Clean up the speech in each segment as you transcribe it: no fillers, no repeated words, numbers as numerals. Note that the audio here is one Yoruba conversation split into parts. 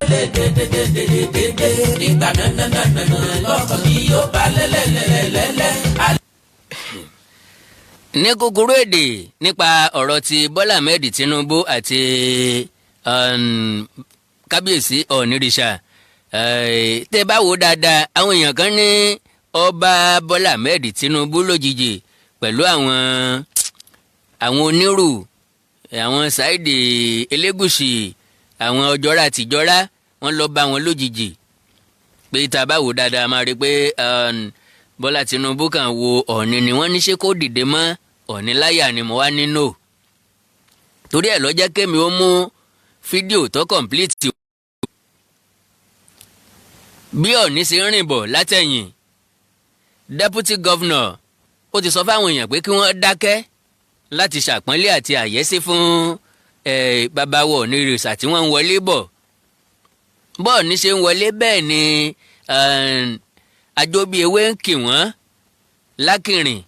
dédédédédédé ìgbà nananana lọ́kàn mi yóò bá lẹ́lẹ́lẹ́lẹ́lẹ́. ní kúkúrú èdè nípa ọ̀rọ̀ ti Bọ́lá Ahmed Tinubu àti kábíyèsí Ọ̀nìrìṣà tẹ́ bá wò dáadáa àwọn èèyàn kan ní ọba Bọ́lá Ahmed Tinubu lójijì pẹ̀lú àwọn onírù àwọn Saheed Elégùṣì àwọn ọjọ́ra àtijọ́ra wọ́n lọ bá wọn lójijì pé tá a bá wò dáadáa máa rí i pé Bọ́lá Tinubu kan wo Ọ̀ọ̀ni ni wọ́n ní ṣé kó dìde mọ́ Ọ̀ọ̀ni láyà ni mo wá nínú torí ẹ̀ ló jẹ́ kémi ó mú fídíò tó kọ̀m̀plìtì bí Ọ̀ọ̀ni ṣe ń rìn bọ̀ látẹ̀yìn deputy governor ó ti sọ fáwọn èèyàn pé kí wọ́n dákẹ́ láti ṣàpọ́nlé àti àyẹ́sí fún babawo Ọ̀nìrìṣà tí wọ́n ń wọlé bọ̀ bọ́ọ̀ni ṣe ń wọlé bẹ́ẹ̀ ni Àjọbíewé ń kì wọ́n lákìrìn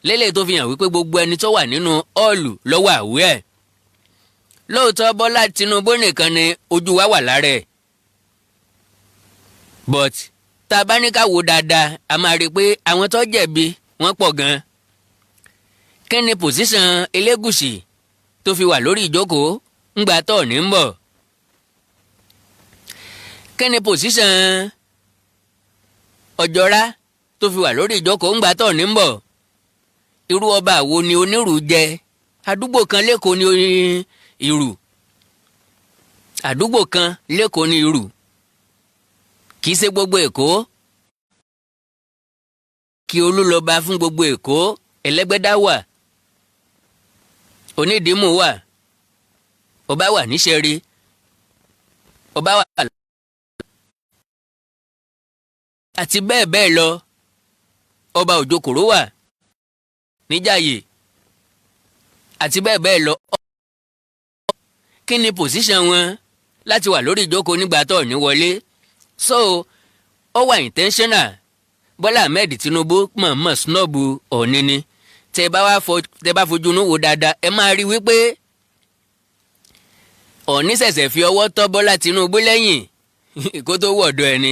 lélẹ̀ tó fi hàn wípé gbogbo ẹni tó wà nínú ọ́ọ̀lù lọ́wọ́ àwẹ̀ ẹ̀ lóòótọ́ Bọ́lá Tinubu nìkan ni ojú wa wà lára ẹ̀ but tá a bá ní ká wò dáadáa a máa rí i pé àwọn tó jẹ̀bi wọ́n pọ̀ gan-an kí ni pòsíṣàn Elégùṣì tó fi wà lórí ìjókòó ńgbà tó ní ń bọ̀ kí ni pòsíṣàn Ọ̀jọ́ra tó fi wà lórí ìjókòó ńgbà tó ní ń bọ̀ irú ọba wo ni onírù jẹ àdúgbò kan lẹ́kọ̀ọ́ ní irù àdúgbò kan lẹ́kọ̀ọ́ ní irù kì í ṣe gbogbo Èkó kí Olú lọ bá fún gbogbo Èkó Ẹlẹ́gbẹ́dá wà Onídìímù wà ọba wà níṣẹ́rí ọba wà àti bẹ́ẹ̀ bẹ́ẹ̀ lọ ọba Òjòkòró wà níjàyè àti bẹ́ẹ̀ bẹ́ẹ̀ lọ kí ni pòsíṣàn wọn láti wà lórí ìjókòó nígbà tó ní wọlé so ó wà intentional Bọ́lá Ahmed Tinubu mọ̀ọ́mọ̀ snọ́ọ̀bù Ọ̀ọ̀ni ni tẹ́ bá fojú inú wò dáadáa ẹ máa rí wípé Ọ̀ọ̀ni ṣẹ̀ṣẹ̀ fi ọwọ́ tọ́ Bọ́lá Tinubu lẹ́yìn kó tó wọ̀dọ̀ ẹni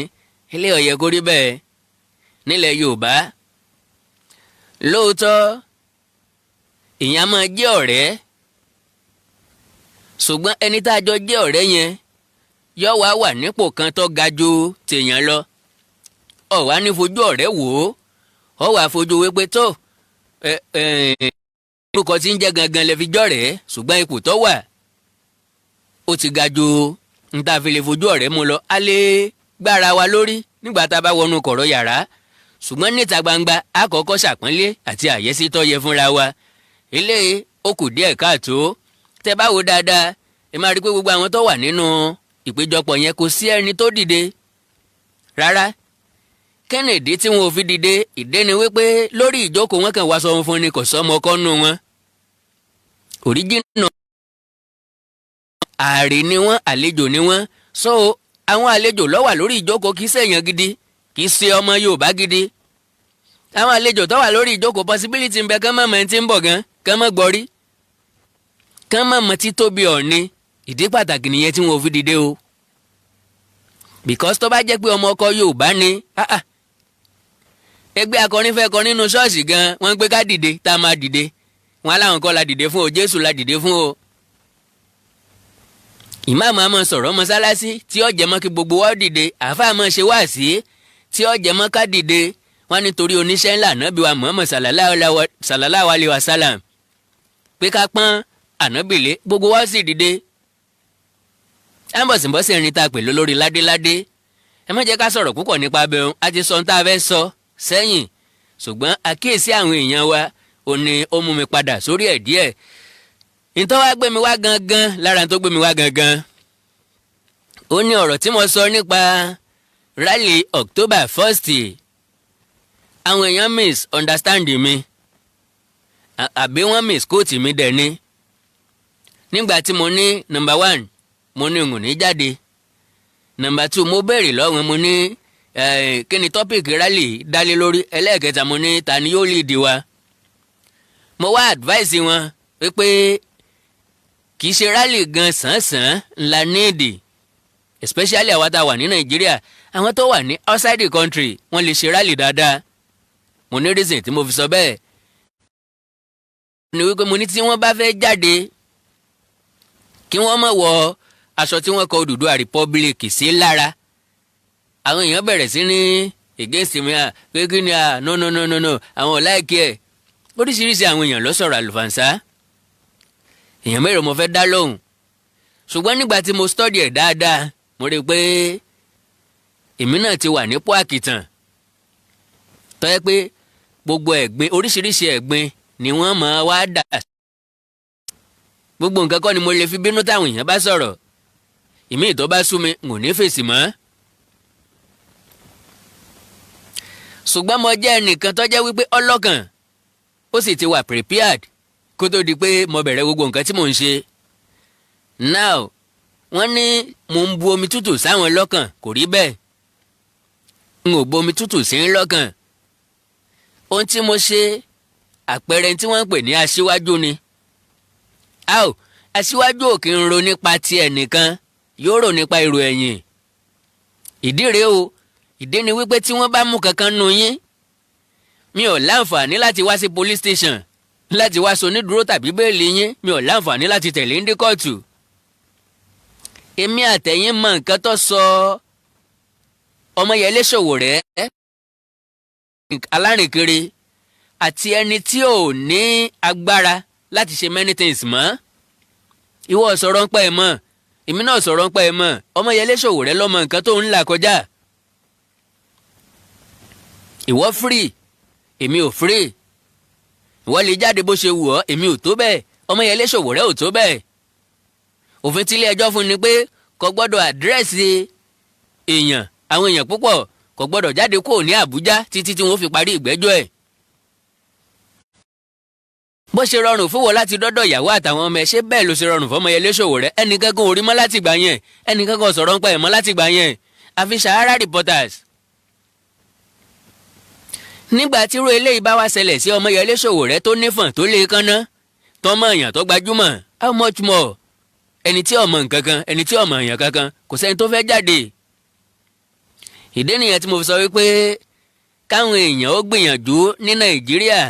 ilé ó yẹ kó rí bẹ́ẹ̀ nílẹ̀ Yorùbá lóòótọ́ èèyàn máa jẹ́ ọ̀rẹ́ ṣùgbọ́n ẹni tá a jọ jẹ́ ọ̀rẹ́ yẹn yọ wà nípò kan tó ga ju tèèyàn lọ ó wá ní fojú ọ̀rẹ́ wò ó wá fojú wípé tó orúkọ tí ń jẹ́ gangan lè fi jọ̀rẹ́ ṣùgbọ́n ipò tó wà ó ti ga ju n ta fi lè fojú ọ̀rẹ́ mu lọ a lè gbára wa lórí nígbà tá a bá wọnú kọ̀rọ̀ yàrá ṣùgbọ́n níta gbangba a kọ́kọ́ ṣàpọ́nlé àti àyẹ́sí tó yẹ fúnra wa eléyìí ó kù díẹ̀ káàtó tẹ́ bá wò dáadáa ẹ máa rí pé gbogbo àwọn tó wà nínú ìpéjọpọ̀ yẹn kò sí ẹni tó dìde rárá kẹ́nìdí tí wọn ò fi dìde ìdí ni wípé lórí ìjókòó wọn kàn wá sọ fún ni kò sọmọ kọ́nù wọn òríjìnà ààrẹ ni wọn àlejò ni wọn so àwọn àlejò ló wà lórí ìjókòó kì í ṣèyàn gidi kì í ṣe ọmọ Yorùbá gidi àwọn àlejò tó wà lórí ìjókòó possibility ń bẹ kán mọ̀ mọ́ ẹni tí ń bọ̀ gan kán mọ̀ gbọ́rí kán mọ̀ mọ́ títóbi Ọ̀ọ̀ni ìdí pàtàkì nìyẹn tí wọn ò fi dìde o because tó bá jẹ́ pé ọmọ ọkọ Yorùbá ni ẹgbẹ́ akọrin fẹ́ kọ nínú ṣọ́ọ̀ṣì gan wọ́n ń gbé ká dìde tá a máa dìde wọn aláwọn kọ́ la dìde fún o Jésù la dìde fún o ìmáàmù àmọ́ sọ̀rọ̀ mọ́sálásí tí ó jẹ́ mọ́ kí gbogbo wa dìde àáfàá mọ́ ṣe wáàsí tí ó jẹ́ mọ́ ká dìde wọ́n nítorí oníṣẹ́ ńlá ànábì wa Muhammad sallallahu alayhi wa sallam pé ká pọ́n ànábìlé gbogbo wa sì dìde ambọ̀sìnbọ̀sì ẹni tá a pè lólórí ládéládé ẹ má jẹ́ ká sọ̀rọ̀ púpọ̀ nípa abẹ́hùn a ti sọ ohun tá a fẹ́ sọ sẹ́yìn ṣùgbọ́n àkíyèsí àwọn èèyàn wa ò ní ó mú mi padà sórí ẹ̀ díẹ̀ ìtọ́ wa gbé mi wá gangan lára tó gbé mi wá gangan ó ní ọ̀rọ̀ tí mo sọ nípa rally October 1st àwọn èèyàn misunderstand mi àbí wọ́n misquote mi dẹ̀ ni nígbà tí mo ní number 1 mo ní n ò ní jáde number 2 mo béèrè lọ́wọ́ mo ní kí ni topic rally dálé lórí ẹlẹ́ẹ̀kẹta mo ní ta ni yóò lead wa mo wá advice wọn pé kì í ṣe rally gan sàn-sàn ńlá níìdì especially àwa tá a wà ní Nàìjíríà. Àwọn tó wà ní outside the country wọ́n lè ṣe rally dáadáa. Mo ní reason tí mo fi sọ bẹ́ẹ̀ ni wípé mo ní tí wọ́n bá fẹ́ jáde kí wọ́n má wọ aṣọ tí wọ́n kọ Odùduwà Republic sí lára. Àwọn èèyàn bẹ̀rẹ̀ sí ní against mi pé kí ni no àwọn ò láìkí ẹ̀. Oríṣiríṣi àwọn èèyàn ló sọ̀rọ̀ àlùfànṣá. Èèyàn mélòó mo fẹ́ dá lóhùn. Ṣùgbọ́n nígbà tí mo study ẹ̀ dáadáa mo rí i pé èmi náà ti wà nípò àkìtàn tó yẹ pé gbogbo ẹ̀gbin oríṣiríṣi ẹ̀gbin ni wọ́n máa wá dà. Gbogbo nǹkan kọ́ ni mo lè fi bínú táwọn èèyàn bá sọ̀rọ̀. Ìmí tó bá sú mi n ò ní fèsì mọ́. Ṣùgbọ́n mo jẹ́ ẹnìkan tó jẹ́ wípé ọlọ́kàn ó sì ti wà prepared kó tó di pé mo bẹ̀rẹ̀ gbogbo nǹkan tí mò ń ṣe. Now wọ́n ní mò ń bu omi tútù sáwọn lọ́kàn, kò rí bẹ́ẹ̀. N ò bu omi tútù sí ń lọ́kàn. Ohun tí mo ṣe àpẹẹrẹ tí wọ́n ń pè ní aṣíwájú ni. Aṣíwájú ò kí ń ro nípa ti ẹnìkan, yóò rò nípa èrò ẹ̀yìn. Ìdí rèé o, ìdí ni wípé tí wọ́n bá mú kankan nù yín, mi ò láǹfààní láti wá sí police station láti wá sonídùúró tàbí bẹ́ẹ̀lì yín, mi ò láǹfààní láti tẹ̀lé ń dé kóòtù. Èmi àtẹ̀yìn mọ nǹkan tó sọ Ọmọyẹlé Sowore alárìnkiri àti ẹni tí ò ní agbára láti ṣe many things mọ́. Ìwọ sọ̀rọ̀ ń pa ẹ̀ mọ́, èmi náà sọ̀rọ̀ ń pa ẹ̀ mọ́. Ọmọyẹlé Sowore lọ́mọ nǹkan tó ń là kọjá. Ìwọ free, èmi ò free. Ìwọ lè jáde bó ṣe wù ọ́, èmi ò tó bẹ́ẹ̀. Ọmọyẹlé Sowore ò tó bẹ́ẹ̀. Òfin tí ilé ẹjọ́ fún ni pé kò gbọ́dọ̀ àdírẹ́sì àwọn èèyàn púpọ̀, kò gbọ́dọ̀ jáde kúrò ní Àbújá títí tí wọ́n fi parí ìgbẹ́jọ́ ẹ̀. Bó ṣe rọrùn fún wọn láti dọ́dọ̀ ìyàwó àtàwọn ọmọ ẹ̀, ṣé bẹ́ẹ̀ ló ṣe rọrùn fún Ọmọyẹlé Sowore? Ẹnìkankan ò rí mọ́ láti gbà yẹn, ẹnìkankan sọ̀rọ̀ ń pa ẹ̀ mọ́ láti gbà yẹn, àfi Sahara Reporters. Nígbà tí irú eléyìí bá wá ṣẹlẹ̀ sí Ọmọyẹlé Sowore tó nífọ̀n tó lè kánná tọ́mọ èèyàn tó gbajúmọ̀, how much more ẹni tí ọmọ nǹkan kan, ẹni tí ọmọ èèyàn kankan, kò sẹ́ni tó fẹ́ jáde. Ìdí nìyẹn tí mo fi sọ wípé káwọn èèyàn ó gbìyànjú ní Nàìjíríà,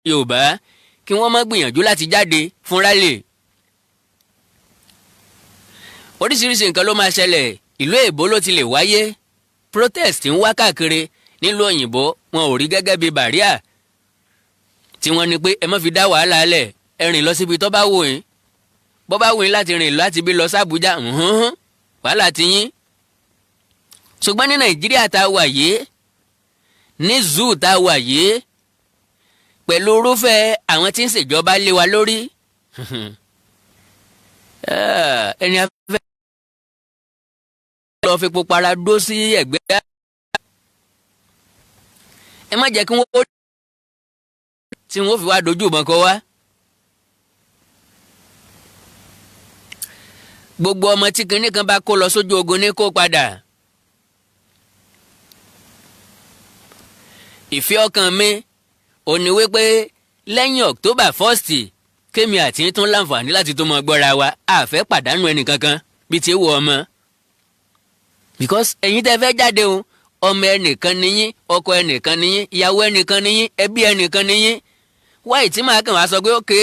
Yorùbá, kí wọ́n má gbìyànjú láti jáde fún rálì. Oríṣiríṣi nǹkan ló máa ṣẹlẹ̀. Ìlú èbó ló ti lè wáyé. Protest ń wá káàkiri. Nílùú òyìnbó wọn ò rí gẹ́gẹ́ bí bàríà tí wọ́n ní pé ẹ má fi dá wàhálà lẹ̀, ẹ rìn lọ síbi tó bá wù yín. Bó bá wù yín láti rìn láti bí lọ sábújá, wàhálà ti yín. Ṣùgbọ́n ní Nàìjíríà tá a wà yìí, ní zoo tá a wà yìí, pẹ̀lú irúfẹ́ àwọn tí ń ṣèjọba lé wa lórí, ẹni afẹ́ lọ fi popara dó sí ẹ̀gbẹ́. Ẹ má jẹ́ kí wọ́n tí wọ́n fi wá dojú ìbọn kọ wá. Gbogbo ọmọ tí kinní kan bá kó lọ sójú ogun ní kó padà. Ìfẹ́ ọkàn mi ò ní wípé lẹ́yìn October 1st kémi àti tún láǹfààní láti tó mọ gbọ́ra wa, a fẹ́ pàdánù ẹnìkankan bí ti wù ọmọ. Because ẹ̀yin tẹ́ fẹ́ jáde o, ọmọ ẹnìkan niyín, ọkọ ẹnìkan niyín, ìyàwó ẹnìkan niyín, ẹbí ẹnìkan niyín. Wáyé tí màá kàn wá sọ pé ókè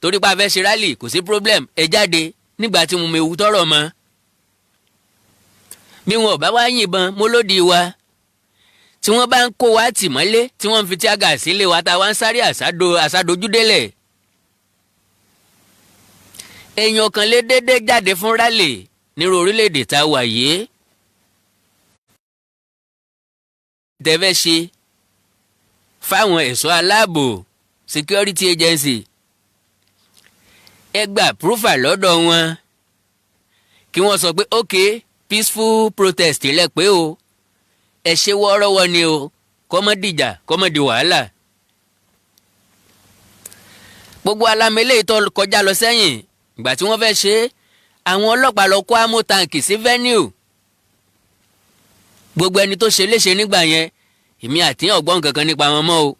torí pa fẹ́ ṣe rálì kò sí problem, ẹ jáde nígbà tí mo mewu tọrọ mọ́. Bí wọn ò bá wá yìnbọn mo lódì wa, tí wọ́n bá ń kó wa tì mọ́lé, tí wọ́n ń fi tíágà sílé wa tá a wá ń sáré àsádojúdélẹ̀. Èèyàn kan lè dédé jáde fún rálì nírú orílẹ̀-èdè tá a wà yìí. Tẹ́fẹ́ ṣe fáwọn ẹ̀ṣọ́ aláàbò security agency, ẹ gba proofer lọ́dọ̀ wọn kí wọ́n sọ pé okay peaceful protest lẹ pé o, ẹ ṣe wọ́ọ́rọ́wọ́ ni o, kọ́mọ́dìjà kọ́mọ́dì wàhálà. Gbogbo alámẹ́lẹ́ ìtọ́ kọjá lọ sẹ́yìn ìgbà tí wọ́n fẹ́ ṣe, àwọn ọlọ́pàá lọ kó amó tanki sí venue. Gbogbo ẹni tó ṣe léṣe nígbà yẹn, èmi àti ọ̀gbọ́n kankan nípa wọn mọ́ o.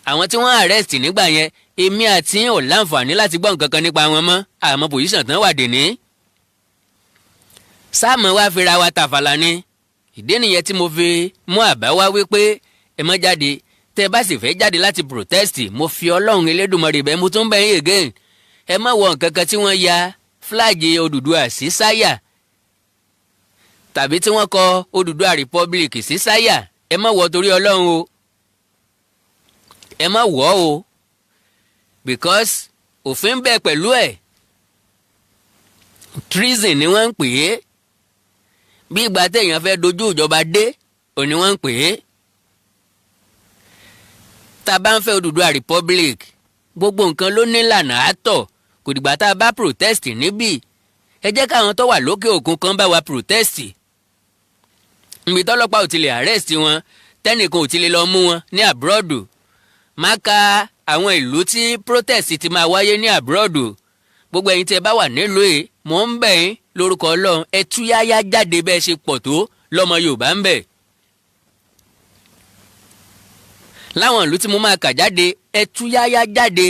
Àwọn tí wọ́n arrest nígbà yẹn, èmi àti ò láǹfààní láti gbọ́ nǹkan kan nípa wọn mọ́, àmọ́ pòsíṣàn tán wà dèní. sáàmù wá fira wa tàfàlà ni ìdí nìyẹn tí mo fi mú àbá wá wípé ẹ má jáde tẹ́ bá sì fẹ́ jáde láti protest mo fi Ọlọ́run Elédùmarè bẹ̀ mo tún bẹ̀ yín again ẹ má wọ nǹkan kan tí wọ́n ya fúláàgì Odùduwà sí sáyà tàbí tí wọ́n kọ Odùduwà Republic sí sáyà ẹ má wọ torí Ọlọ́run o ẹ má wọ̀ o because òfin bẹ pẹ̀lú ẹ̀ treason ni wọ́n ń pè é bí ìgbà téèyàn fẹ́ dojú ìjọba dé òní wọ́n ń pè é tá a bá ń fẹ́ Odùduwà Republic gbogbo nǹkan ló ní ìlànà àtọ̀ kò dìgbà tá a bá protest níbí ẹ jẹ́ káwọn tó wà lókè òkun kan bá wa protest níbi tọ́lọ́pàá ò ti lè arrest wọn tẹ́nìkan ò ti lè lọ mú wọn ní abroad má ka àwọn ìlú tí protest ti máa wáyé ní abroad gbogbo ẹ̀yin tẹ́ bá wà nílùú yìí mò ń bẹ̀ yín lórúkọ Ọlọ́run ẹ túyáyá jáde bẹ́ẹ̀ ṣe pọ̀ tó lọ́mọ Yorùbá ń bẹ̀. láwọn ìlú tí mo máa kà jáde ẹ túyáyá jáde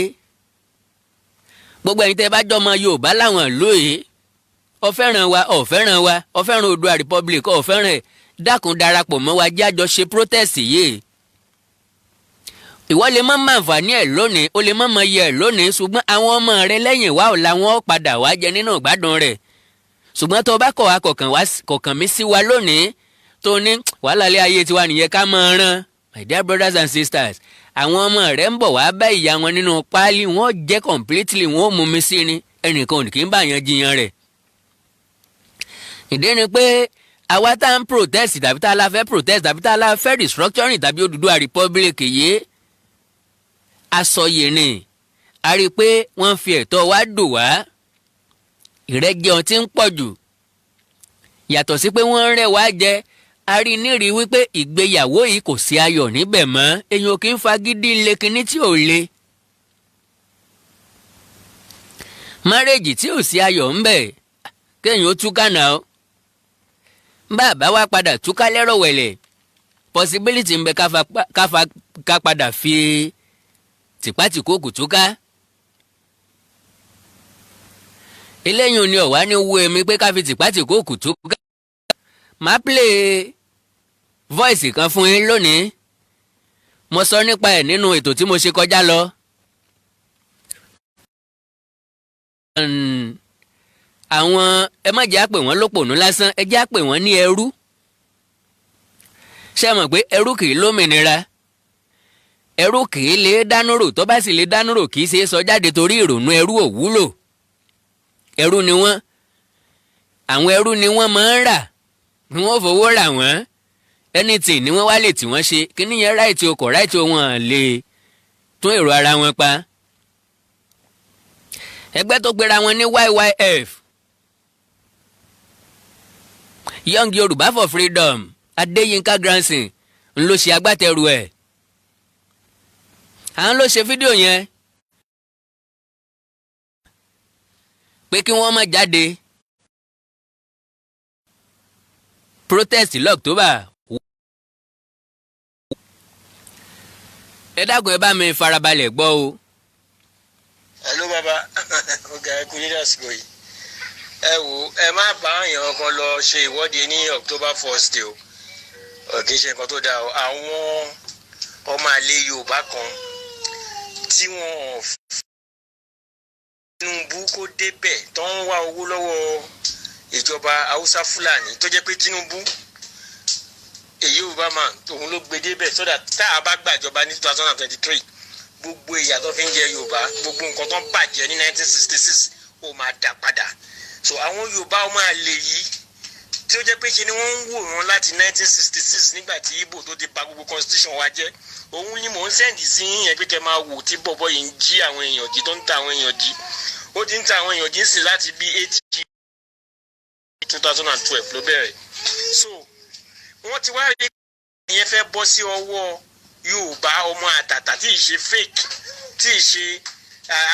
gbogbo ẹ̀yin tẹ́ bá jọmọ Yorùbá láwọn ìlú yìí ó fẹ́ràn wa ó fẹ́ràn wa ó fẹ́ràn Oòduà Republic ó fẹ́ràn ẹ̀ dákun darapọ̀ mọ́ wa jẹ́ àjọ ṣe protest yìí. ìwọ lè má máa àǹfààní ẹ̀ lónìí o lè má mọ iye ẹ̀ lónìí ṣùgbọ́n àwọn ọmọ rẹ lẹ́yìn wa ò làwọn padà wá jẹ nínú ìgbádùn rẹ̀ ṣùgbọ́n tó bá kọ̀ wá kọ̀ọ̀kan mi sí wa lónìí tó ní wàhálà ilé ayé tiwa nìyẹn ká máa rán my dear brothers and sisters àwọn ọmọ rẹ ń bọ̀ wá bá ìyá wọn nínú páálí wọn jẹ́ completely wọn ò mú mi sí ni ẹnìkan ò ní kí n bá yan jiyàn rẹ̀. ìdí ni pé àwa tá ń protest tàbí tá a la fẹ́ protest tàbí tá a la fẹ́ restructuring tàbí Odùduwà Republic yìí asọyè ni a rí i pé wọ́n fi ẹ̀tọ́ wa dùn wá ìrẹ́jẹ ọ̀hún ti ń pọ̀ jù yàtọ̀ sí pé wọ́n ń rẹ́ wá jẹ a rí i nírìí wípé ìgbéyàwó yìí kò sí ayọ̀ níbẹ̀ mọ́ èèyàn kì í fagídí lé kinní tí ò le márèjì tí ò sí ayọ̀ ńbẹ̀ kéèyàn ó túká náà bàbá wa padà túká lẹ́rọ̀ wẹ̀lẹ̀ possibility ń bẹ ká padà fi tìpátìkókù túká eléyìí ni ọ̀wá ní wú èmi pé ká fi tìpátìkókù túká máa play voice kan fún yín lónìí mo sọ nípa ẹ̀ nínú ètò tí mo ṣe kọjá lọ àwọn ẹ má jẹ́ àpè wọ́n lópònú lásán ẹ jẹ́ àpè wọ́n ní ẹrú ṣé mọ̀ pé ẹrú kì í lómìnira ẹrú kì í lè dánúrò tó bá sì lè dánúrò kì í ṣe é sọ jáde torí ìrònú ẹrú ò wúlò ẹrú ni wọ́n àwọn ẹrú ni wọ́n máa ń rà ni wọ́n fowó rà wọ́n anything ni wọ́n wá lè tí wọ́n ṣe kí níyẹn ráìtì okọ̀ ráìtì wọn lè tún èrò ara wọn pa ẹgbẹ́ tó gbéra wọn ní YYF Young Yorùbá for Freedom Adéyínká Grandson ń ló ṣe agbátẹrù ẹ̀ àwọn ló ṣe fídíò yẹn pé kí wọ́n má jáde protest l'October ẹ dákun ẹ bá mi farabalẹ̀ gbọ́ o. Hello bàbá ọ̀gá ẹ kú ní àsìkò yìí ẹ wò ẹ má bá èèyàn kan lọ ṣe ìwọ́de ní October 1st o kì í ṣe nǹkan tó dáa o àwọn ọmọ àlè Yorùbá kan tí wọ́n Tinubu kó débẹ̀ tó ń wá owó lọ́wọ́ ìjọba Haúsá Fúlàní tó jẹ́ pé Tinubu èyí Yorùbá man òun ló gbé débẹ̀ sódà tá a bá gbàjọba ní 2023 gbogbo ìyà tó fi ń jẹ Yorùbá gbogbo nǹkan tó ń bàjẹ́ ní 1966 ó máa dá padà so àwọn Yorùbá ọmọ àlè yìí tí ó jẹ́ pé kí ni wọ́n ń wò wọ́n láti 1966 nígbà tí Ìgbò tó ti bà gbogbo constitution wa jẹ́ òun ni mò ń sẹ́ǹdì sí yẹn pé kẹ́ máa wò tí bọ̀bọ̀ yìí ń jí àwọn èèyàn jí tó ń ta àwọn èèyàn jí ó ti ń ta àwọn èèyàn jí sí láti bí 2012 ló bẹ̀rẹ̀ so wọ́n ti wá rí ìyẹn fẹ́ bọ́ sí ọwọ́ Yorùbá ọmọ àtàtà tí ì ṣe fake tí ì ṣe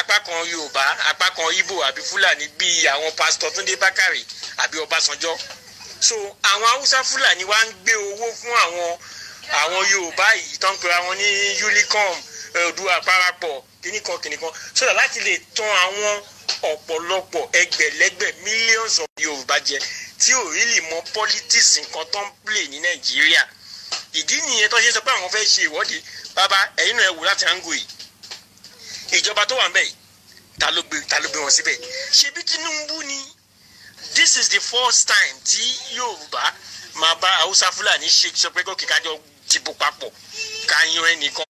apá kan Yorùbá apá kan Ìgbò àbí Fúlàní bíi àwọn pásítọ̀ Túndé Bákàrè àbí Ọbásanjọ́ so àwọn Haúsá Fúlàní wá ń gbé owó fún àwọn Yorùbá yìí tó ń pera wọn ní Unicom Oòduà Parapọ̀ kìnìkan sódà láti lè tan àwọn ọ̀pọ̀lọpọ̀ ẹgbẹ̀lẹ́gbẹ̀ millions of Yorùbá jẹ tí ò really mọ politics nǹkan tó ń play ní Nàìjíríà. Ìdí nìyẹn tó ṣe sọ pé àwọn fẹ́ ṣe ìwọ́de. Bàbá ẹ̀yin náà ẹ wò láti àǹgò yìí. Ìjọba tó wà ń bẹ̀ yìí ta ló gbé wọn síbẹ̀? Ṣebí Tinubu ni. This is the first time tí Yorùbá máa bá Haúsá Fúlàní ṣe sọ pé kó kíkájọ dìbò papọ̀ ká yan ẹnìkan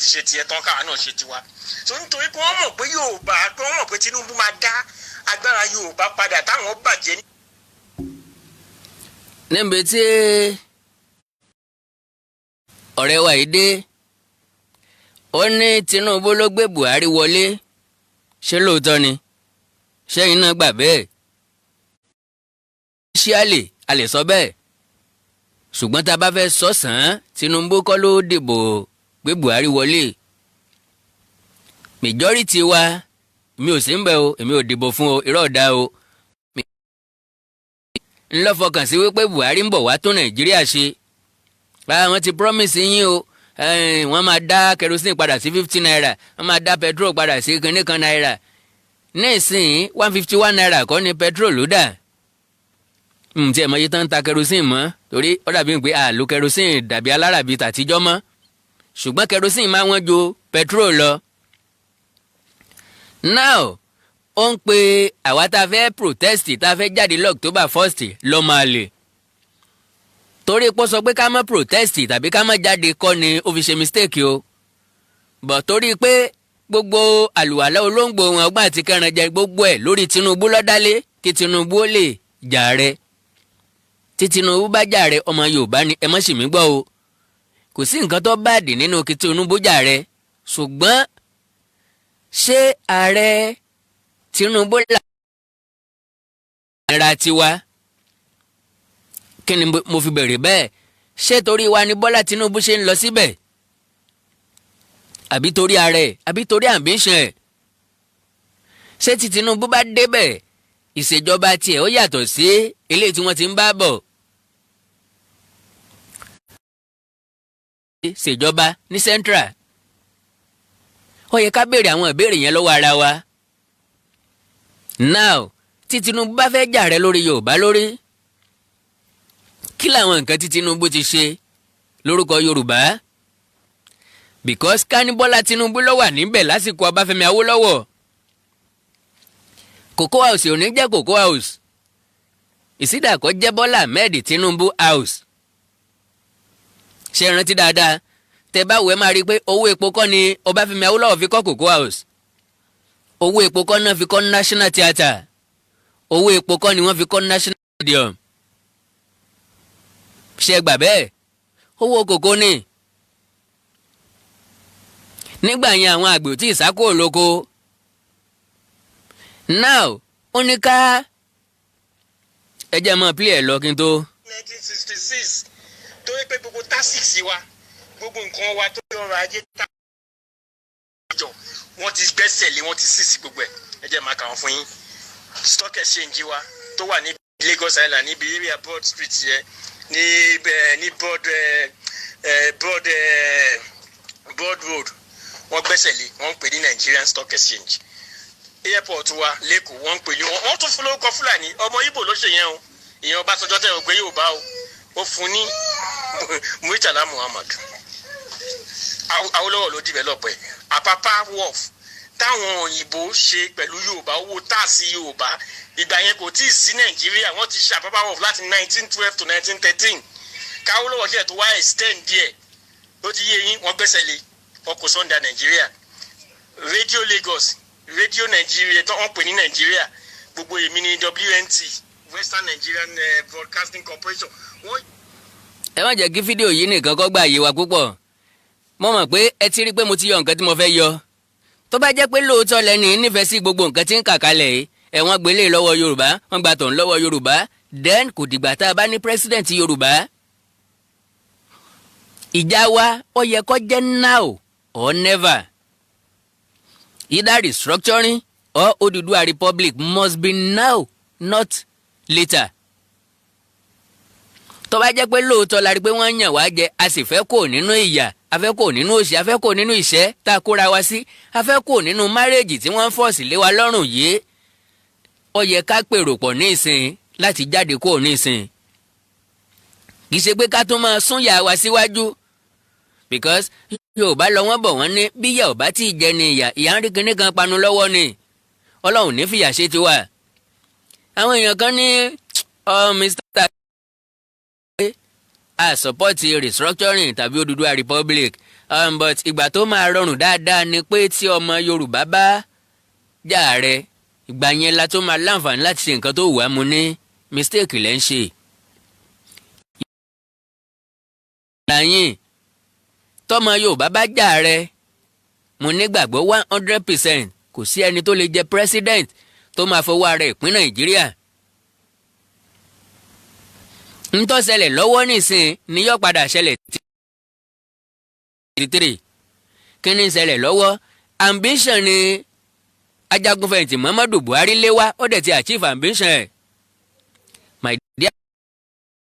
ti ṣe tiẹ̀ tán káwa náà ṣe tiwa. So nítorí pé wọ́n mọ̀ pé Yorùbá pé wọ́n mọ̀ pé Tinubu máa dá agbára Yorùbá padà táwọn bàjẹ́ ní. níbi tí ọ̀rẹ́ wa yìí dé ó ní Tinubu ló gbé Buhari wọlé ṣé lóòótọ́ ni ṣẹ́yìn náà gbà bẹ́ẹ̀ ṣíálè a lè sọ bẹ́ẹ̀ ṣùgbọ́n tá a bá fẹ́ sọ̀sán Tinubu kọ́ ló dìbò gbé Buhari wọlé majority wa mi ò sí ń bẹ̀ o èmi ò dìbò fún o irọ́ ọ̀dà o ńlọ fọkàn sí wípé Buhari ń bọ̀ wá tó Nàìjíríà ṣe wọ́n ti promise yín o wọ́n máa dá kerosene padà sí 50 naira wọ́n máa dá petrol padà sí kinní kan naira nísìnyí 151 naira kọ́ ni petrol ló dà tí ẹ̀ mọ iye tán ń ta kerosene mọ́ torí ó dàbí pé àlò kerosene dàbí aláràbí tàtijọ́ mọ́ ṣùgbọ́n kerosene máa wọ́n ju petrol lọ. now ó ń pe àwa tá a fẹ́ protest tá a fẹ́ jáde l'October 1st lọ́ máa lè torí pé ó sọ pé ká má protest tàbí ká má jáde kọ́ ni ó fi ṣe mistake o bọ̀ torí pé gbogbo àlùwàlá olóńgbò wọn ọgbà àti kẹrànjẹ gbogbo ẹ̀ lórí Tinubu lọ́dálé kí Tinubu ó lè jà rẹ tí Tinubu bá jà rẹ ọmọ Yorùbá ni ẹ má ṣì mí gbọ́ o kò sí nǹkan tó báàdì nínú kí Tinubu jà rẹ ṣùgbọ́n ṣé ààrẹ Tinubu là tiwa kí ni mo fi bẹ̀rẹ̀ bẹ́ẹ̀ ṣé torí wa ni Bọ́lá Tinubu ṣe ń lọ síbẹ̀ àbí torí ààrẹ àbí torí ambition ẹ̀ ṣé tí Tinubu bá débẹ̀ ìṣèjọba tiẹ̀ ó yàtọ̀ sí eléyìí tí wọ́n ti ń bá bọ̀ ṣèjọba ní central ó yẹ ká béèrè àwọn ìbéèrè yẹn lọ́wọ́ ara wa now tí Tinubu bá fẹ́ jà rẹ lórí Yorùbá lórí kí làwọn nǹkan tí Tinubu ti ṣe lórúkọ Yorùbá because kání Bọ́lá Tinubu ló wà níbẹ̀ lásìkò Ọbáfẹ́mi Awólọ́wọ̀ Cocoa House ò ní jẹ́ Cocoa House ìsídàkọ́ jẹ́ Bọ́lá Ahmed Tinubu House ṣe rántí dáadáa tẹ bá wẹ́ máa rí i pé owó epo kọ́ ni Ọbáfẹ́mi Awólọ́wọ̀ fi kọ́ Cocoa House owó epo kọ́ náà fi kọ́ National Theatre owó epo kọ́ ni wọ́n fi kọ́ National Stadium ṣe gbà bẹ́ẹ̀ owó kòkó ni nígbà yẹn àwọn àgbẹ̀ ò tí ì sákò lóko now ó ní ká ẹjẹ mọ pílẹ̀ ẹ̀ lọ kí n tó. 1966 tó yẹ pé gbogbo tásìsì wa gbogbo nǹkan wa tó yọrọ ajé tá àjọ wọ́n ti gbẹ́sẹ̀ lé wọ́n ti sísì gbogbo ẹ̀ ẹ jẹ́ máa kà wọ́n fún yín stock exchange wa tó wà ní Lagos Island níbi area Broad Street yẹn ní Broad Road wọ́n gbẹ́sẹ̀ lé wọ́n ń pè ní Nigerian Stock Exchange airport wa lẹ́kọ̀ọ́ wọ́n ń pè ní wọ́n tún fún lórúkọ Fúlàní ọmọ Ìgbò ló ṣe yẹn o ìyẹn Ọbásanjọ́ tẹ̀ ò gbé Yorùbá o ó fún ní Murtala Muhammad Awólọ́wọ̀ ló develop ẹ̀ Apapa Wharf táwọn òyìnbó ṣe pẹ̀lú Yorùbá owó táàsì Yorùbá ìgbà yẹn kò tí ì sí Nàìjíríà wọ́n ti ṣe Apapa Wharf láti 1912 to 1913 káwólọ́wọ̀ ṣe tó wá extend díẹ̀ ó ti yé yín wọ́n gbẹ́sẹ̀ lé ọkọ̀ sọ́ndà Nàìjíríà Radio Lagos Radio Nigeria tó wọ́n pè ní Nàìjíríà gbogbo èmi ní WNT Western Nigerian Broadcasting Corporation. ẹ má jẹ́ kí fídíò yìí nìkan kọ́ gbà yé wa púpọ̀ mo mọ̀ pé ẹ ti rí pé mo ti yọ nǹkan tí mo fẹ́ yọ tó bá jẹ́ pé lóòótọ́ lẹ́ni nífẹ̀ẹ́ sí gbogbo nǹkan tí ń kà kalẹ̀ yìí wọ́n gbélé lọ́wọ́ Yorùbá wọ́n gbà tọ̀hún lọ́wọ́ Yorùbá then kò dìgbà tá a bá ní president Yorùbá ìjà wa ó yẹ kó jẹ́ now or never either restructuring or Odùduwà Republic must be now not later tó bá jẹ́ pé lóòótọ́ la rí pé wọ́n yàn wá jẹ a sì fẹ́ kó nínú ìyà a fẹ́ kó nínú òṣì a fẹ́ kó nínú ìṣẹ́ tá a kóra wa sí a fẹ́ kó nínú márèèjì tí wọ́n ń fọ́ọ̀sì lé wa lọ́rùn yìí ó yẹ ká pèrò pọ̀ ní ìsìn láti jáde kó ní ìsìn kì í ṣe pé ká tún máa sún yà wá síwájú because Yorùbá lọ wọ́n bọ̀ wọ́n ní bí yà ò bá tí ì jẹ ni ìyà ń rí kinní kan panu lọ́wọ́ ni Ọlọ́run ní fìyà ṣe tiwa àwọn èèyàn kan ní Mr. a support restructuring tàbí Odùduwà Republic but ìgbà tó máa rọrùn dáadáa ni pé tí ọmọ Yorùbá bá jà rẹ ìgbà yẹn la tó máa láǹfààní láti ṣe nǹkan tó wù á mu ní mistake lẹ́ ń ṣe. ìlàyìn tọmọ Yorùbá bá jà rẹ mo nígbàgbọ́ 100% kò sí ẹni tó lè jẹ president tó máa fọwọ́ ara ìpín Nàìjíríà. ntọ́ ṣẹlẹ̀ lọ́wọ́ nísìn ni yóò padà ṣẹlẹ̀ tí kí ni ṣẹlẹ̀ lọ́wọ́ ambition ni ajagunfẹ̀yìntì Muhammadu Buhari lé wá ó dẹ̀ ti achieve ambition ẹ̀. my dear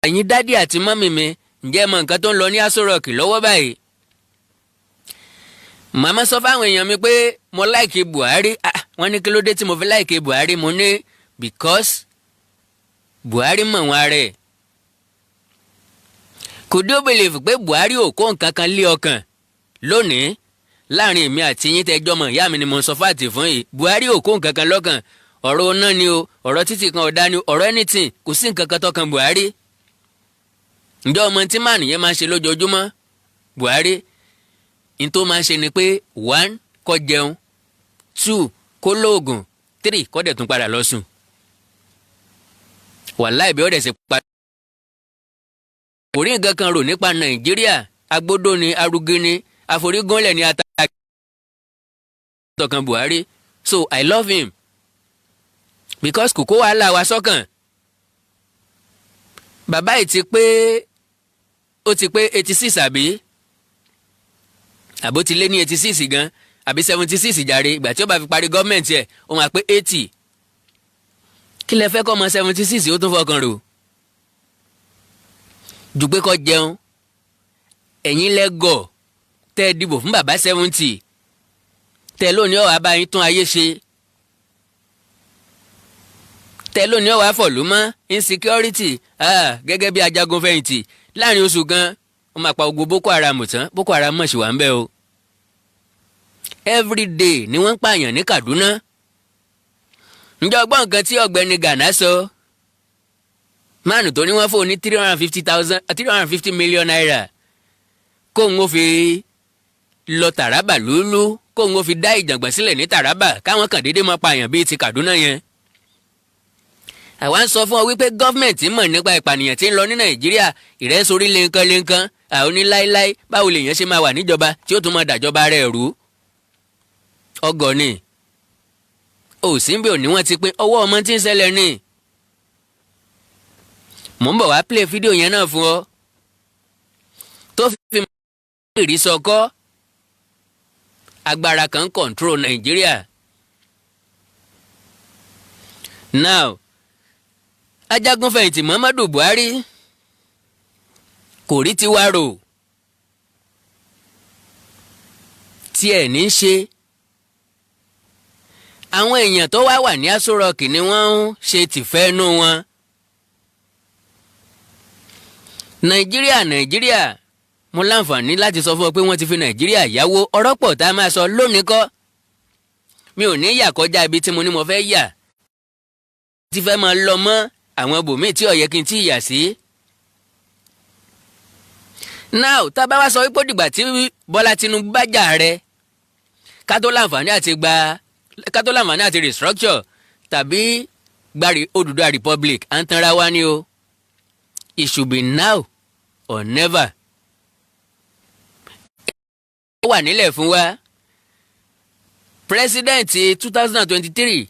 ẹ̀yin dádì àti mọ́mì mi ǹjẹ́ mọ nǹkan tó ń lọ ní Aso Rock lọ́wọ́ báyìí. màmá sọ fáwọn èèyàn mi pé mo láìkì Buhari wọ́n ní kí ló dé tí mo fi láìkì Buhari mo ní because Buhari mọ̀ wọn rẹ̀. Could you believe pé Buhari ò kó nǹkan kan lé ọkàn lónìí láàrin èmi àti yín tẹjọ́ mọ̀ ìyá mi ni mo sọ fáàtì fún yìí Buhari ò kó nǹkan kan lọ́kàn ọ̀rọ̀ ọ̀nà ni o ọ̀rọ̀ títì kan ọ̀dá ni o ọ̀rọ̀ anything kò sí nǹkan kan tọkàn Buhari. ǹjẹ́ ọmọ tí màá nìyẹn máa ń ṣe lójoojúmọ́ Buhari n tó máa ń ṣe ni pé 1 kó jẹun 2 kó lóògùn 3 kó dẹ̀ tún padà lọ sùn. wàláì bí ó dẹ̀ ṣe padà. kò rí nǹkan kan rò nípa Nàìjíríà agbódò ni arúgbó ni àforígúnlẹ̀ ni ataka tọkàn Buhari so I love him because kò kó wàhálà wa sọ́kàn. bàbá yìí ti pé ó ti pé 86 àbó ti lé ní 86 gan àbí 76 jàre ìgbà tí ó bá fi parí gọ́ọ̀mẹ̀ntì ẹ̀ ó máa pé 80 kí lẹ fẹ́ kọ́ ọmọ 76 ó tún fọkàn rò jù pé kó jẹun ẹ̀yin lẹ́gọ̀ tẹ́ ẹ dìbò fún bàbá 70 tẹ́ lónìí ọ̀wá bá yín tún ayé ṣe tẹ́ lónìí ọ̀wá fọ̀lú mọ́ insecurity gẹ́gẹ́ bí ajagun fẹ̀yìntì láàrin oṣù kan wọ́n máa pa ogun Boko Haram tán Boko Haram mọ̀ sí wà ń bẹ́ o every day ni wọ́n ń pààyàn ní Kaduna ǹjẹ́ ọgbọ́n nǹkan tí ọ̀gbẹ́ni Gana sọ máàlù tó ní wọ́n fò ní 350 million naira kóun ó fi lọ Taraba lúlú kóun ó fi dá ìjàngbọ̀n sílẹ̀ ní Taraba káwọn kàn déédéé máa pààyàn bíi ti Kaduna yẹn. àwa ń sọ fún ọ wípé gọ́fìmẹ̀ntì mọ̀ nípa ìpànìyàn tí ń lọ ní Nàìjíríà ìrẹsórí lẹ́ńkán àwọn oníláíláí báwo lèèyàn ṣe máa wà níjọba tí ó tún máa dàjọba rẹ̀ rú. ọgọ́ ni òsínbí òní wọ́n ti pín ọwọ́ ọmọ tí ń ṣẹlẹ̀ ní. mò ń bọ̀ wá play fídíò yẹn náà fún ọ tó fi ìrísọkọ́ agbára kan control Nàìjíríà. now ajagunfẹ̀yìntì Muhammadu Buhari kò rí tiwa rò tí ẹ̀ ní ṣe àwọn èèyàn tó wá wà ní Aso Rock ni wọ́n ń ṣe tìfẹ́nú wọn. Nàìjíríà mo láǹfààní láti sọ fún ọ pé wọ́n ti fi Nàìjíríà yáwó ọ̀rọ̀ pọ̀ tá a máa sọ lónìí kọ́ mi ò ní yà kọjá ibi tí mo ní mo fẹ́ yà ti fẹ́ máa lọ mọ́ àwọn bòmíì tí ó yẹ kí n tí yà sí. now tá a bá wá sọ wípé dìgbà tí Bọ́lá Tinubu bá jà rẹ ká tó láǹfààní àti restructure tàbí gbàrí Odùduwà Republic à ń tanra wá ní o it should be now or never. ó wà nílẹ̀ fún wa president 2023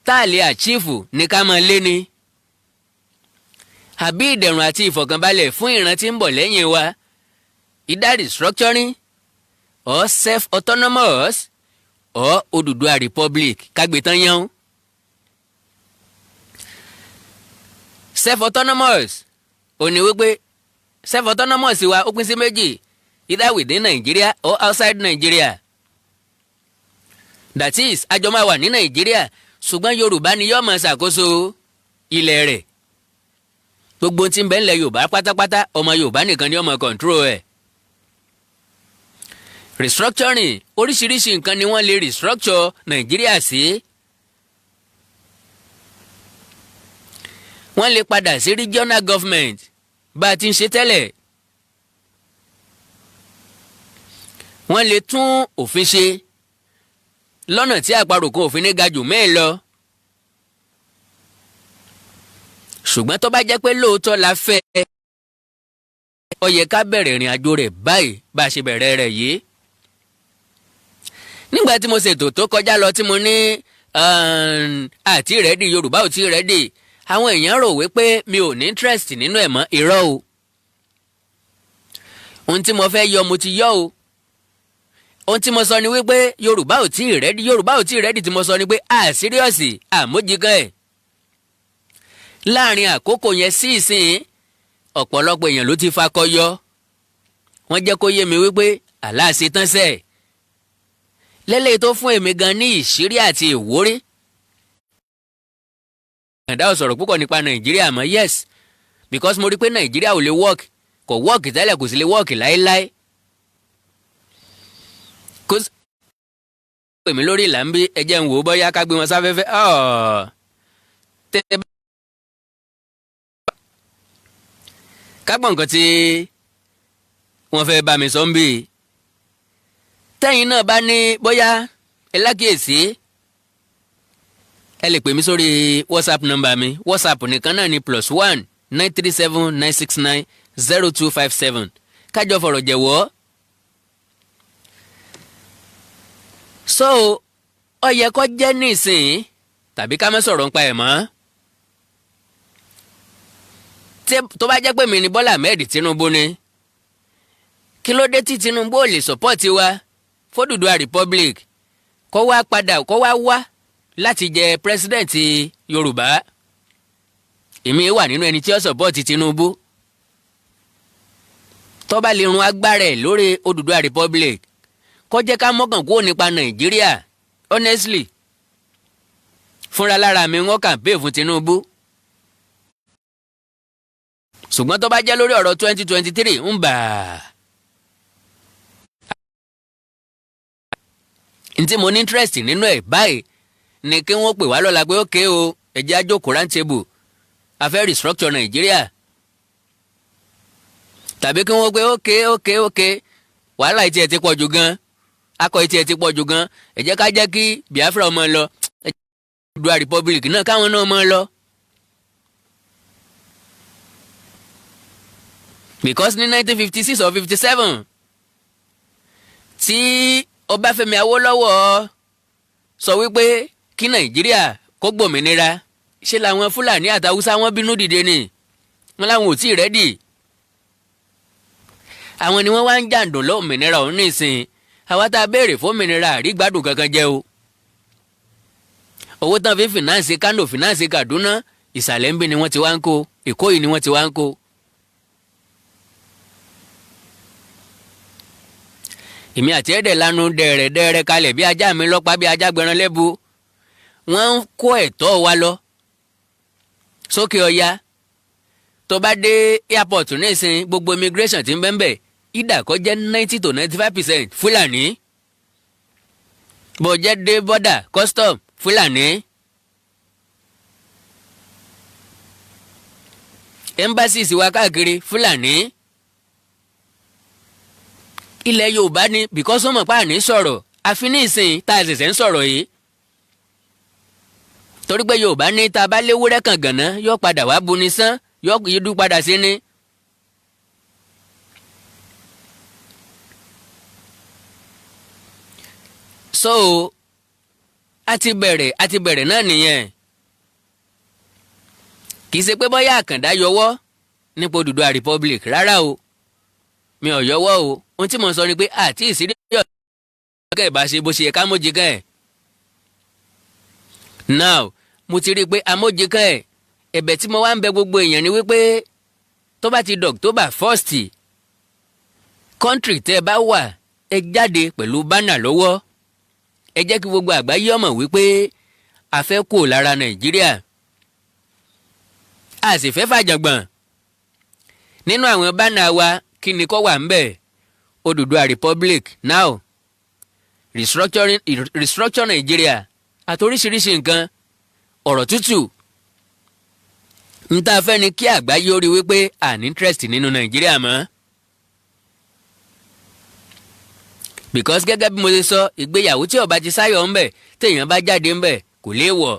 tá a lè àchífù ní ká máa lé ní àbí ìdẹ̀rùn àti ìfọ̀kànbalẹ̀ fún ìran tí ń bọ̀ lẹ́yìn wa either restructuring or self-autonomous or Odùduwà Republic kágbé tán yán. self-autonomous ò ní wípé self autonomous wa ó pín sí méjì either within Nigeria or outside Nigeria. That is àjọ máa wà ní Nàìjíríà ṣùgbọ́n Yorùbá ni yóò máa ṣàkóso ilẹ̀ rẹ̀. Gbogbo tí ń bẹ ńlẹ̀ Yorùbá pátápátá ọmọ Yorùbá nìkan ni ó máa control ẹ̀. Restructuring oríṣiríṣi nǹkan ni wọ́n lè restructure Nàìjíríà sí. Wọ́n lè padà sí regional government bá a ti ń ṣe tẹ́lẹ̀. Wọ́n lè tún òfin ṣe lọ́nà tí àparò kan òfin ní ga jù mẹ́ẹ̀ lọ. Ṣùgbọ́n tó bá jẹ́ pé lóòótọ́ la fẹ́ ó yẹ ká bẹ̀rẹ̀ ìrìn àjò rẹ̀ báyìí bá a ṣe bẹ̀rẹ̀ rẹ̀ yìí. Nígbà tí mo ṣètò tó kọjá lọ tí mo ní àti rẹ́dì Yorùbá ò tí rẹ́dì àwọn èèyàn rò wípé mi ò ní interest nínú ẹ̀ mọ́ irọ́ o. Ohun tí mo fẹ́ yọ mo ti yọ o. Ohun tí mo sọ ni wípé Yorùbá ò tí rẹ́dì tí mo sọ ni pé síríọ̀sì àmójìkan ẹ̀. Láàrin àkókò yẹn sí ìsìn ọ̀pọ̀lọpọ̀ èèyàn ló ti fakọyọ. Wọ́n jẹ́ kó yé mi wípé aláàṣẹ tán sẹ́ẹ̀. Lélẹ́yìí tó fún èmi gan ní ìṣírí àti ìwúrí. Ẹ̀dá ò sọ̀rọ̀ púpọ̀ nípa Nàìjíríà mọ́ yes because mo rí pé Nàìjíríà ò lè work kò work tẹ́lẹ̀ kò sì lè work láéláé. Kó pè mí lórí ìlà ń bí ẹjẹ́ ń wò ó bọ́yá ká gbé wọn sáfẹ́fẹ́ tẹ́tẹ́ bá. Kágbọ́n nǹkan tí wọ́n fẹ́ bá mi sọ ń bí. Tẹ́yìn náà bá ní bóyá ẹ lákìyèsí ẹ lè pè mí sórí WhatsApp nọ́mbà mi WhatsApp nìkan náà ni +1 937 969 0257 kájọ fọ̀rọ̀ jẹ̀wọ́. So ó yẹ kó jẹ́ nísìn tàbí ká má sọ̀rọ̀ nípa ẹ̀ mọ́. Tó bá jẹ́ pé mi ni Bọ́lá Ahmed Tinubu ni kí ló dé tí Tinubu ò lè sọ́pọ́ọ̀tì wa f'Odùduwà Republic kó wá wá láti jẹ pírẹsidẹ́ǹtì Yorùbá. Èmi wà nínú ẹni tí ó sọ́pọ́ọ̀tì Tinubu. Tó bá lè run agbára ẹ̀ lórí Odùduwà Republic kó jẹ́ ká mọ́kàn kúrò nípa Nàìjíríà honestly fúnra lára mi wọ́n campaign fún Tinubu. Ṣùgbọ́n tó bá jẹ́ lórí ọ̀rọ̀ 2023 ń bà á. Ntí mo ní interest nínú ẹ̀ báyìí ni kí wọ́n pè wá lọ́la pé ókè o ẹ jẹ́ a jókòó round table a fẹ́ restructure Nàìjíríà. Tàbí kí wọ́n pé ókè wàhálà ìtì ẹ̀ ti pọ̀ jù gan akọ ìtì ẹ̀ ti pọ̀ jù gan ẹ jẹ́ ká jẹ́ kí Biafra ọmọ lọ ẹ jẹ́ kí Odùduwà Republic náà káwọn náà mọ́ lọ. Because ní 1956 or 57 tí Ọbáfẹ́mi Awólọ́wọ̀ sọ wípé kí Nàìjíríà kó gbòmìnira ṣé làwọn Fúlàní àtàwùsá wọn bínú dìde ni wọn làwọn ò tí ì rẹ́dì. Àwọn ni wọ́n wá ń jàǹdùn lómìnira òun nísìn àwa tá a béèrè fómìnira àrígbádùn kankan jẹ́ o. Owó tán fi fìnáǹsì Kánò fìnáǹsì Kaduna ìsàlẹ̀ ń bí ni wọ́n ti wá ń kó Èkó yìí ni wọ́n ti wá ń kó. Èmi àti ẹ̀dẹ̀ lanu dẹ̀rẹ̀dẹ̀rẹ̀ kalẹ̀ bí ajá mi lọ́pàá bí ajá gbẹran lẹ́bu. Wọ́n ń kó ẹ̀tọ́ wa lọ sókè ọya. Tó bá dé airport nísìn gbogbo immigration tí ń bẹ́ńbẹ̀ ìdá kó jẹ́ 90 to 95% Fúlàní. Bó jẹ́ dé border custom Fúlàní. Embassies wa káàkiri Fúlàní. Ilẹ̀ Yorùbá ni because wọ́n mọ̀ pé àní sọ̀rọ̀ àfi ní ìsìn tá a ṣẹ̀ṣẹ̀ ń sọ̀rọ̀ yìí. Torí pé Yorùbá ní tá a bá léwúrẹ́ kan gànà yóò padà wá buni sán yóò yídú padà sí ni. So a ti bẹ̀rẹ̀ náà nìyẹn. Kì í ṣe pé bóyá Àkàndá yọwọ́ nípa Odùduwà Republic rárá o mi ò yọwọ́ o ohun tí mo sọ ni pé àti ìsírí ọ̀gá ìbá ṣe bó ṣe yẹ ká mójìkan ẹ̀. Now mo ti rí i pé amójìkan ẹ̀ ẹ̀bẹ̀ tí mo wá ń bẹ gbogbo èèyàn ni wípé tó bá ti d'October 1st kọ́ńtírì tẹ́ ẹ bá wà ẹ jáde pẹ̀lú bánà lọ́wọ́ ẹ jẹ́ kí gbogbo àgbáyé ọmọ wípé a fẹ́ kó lára Nàìjíríà a sì fẹ́ fàjàngbọ̀n nínú àwọn bánà wa kí ni kó wà ń bẹ̀ Odùduwà Republic now restructure Nàìjíríà àti oríṣiríṣi nǹkan ọ̀rọ̀ tútù n ta fẹ́ ni kí àgbáyé ó rí wípé à ní interest nínú Nàìjíríà mọ́ because gẹ́gẹ́ bí mo ṣe sọ ìgbéyàwó tí ó bá ti sáyọ̀ ń bẹ̀ téèyàn bá jáde ń bẹ̀ kò léèwọ̀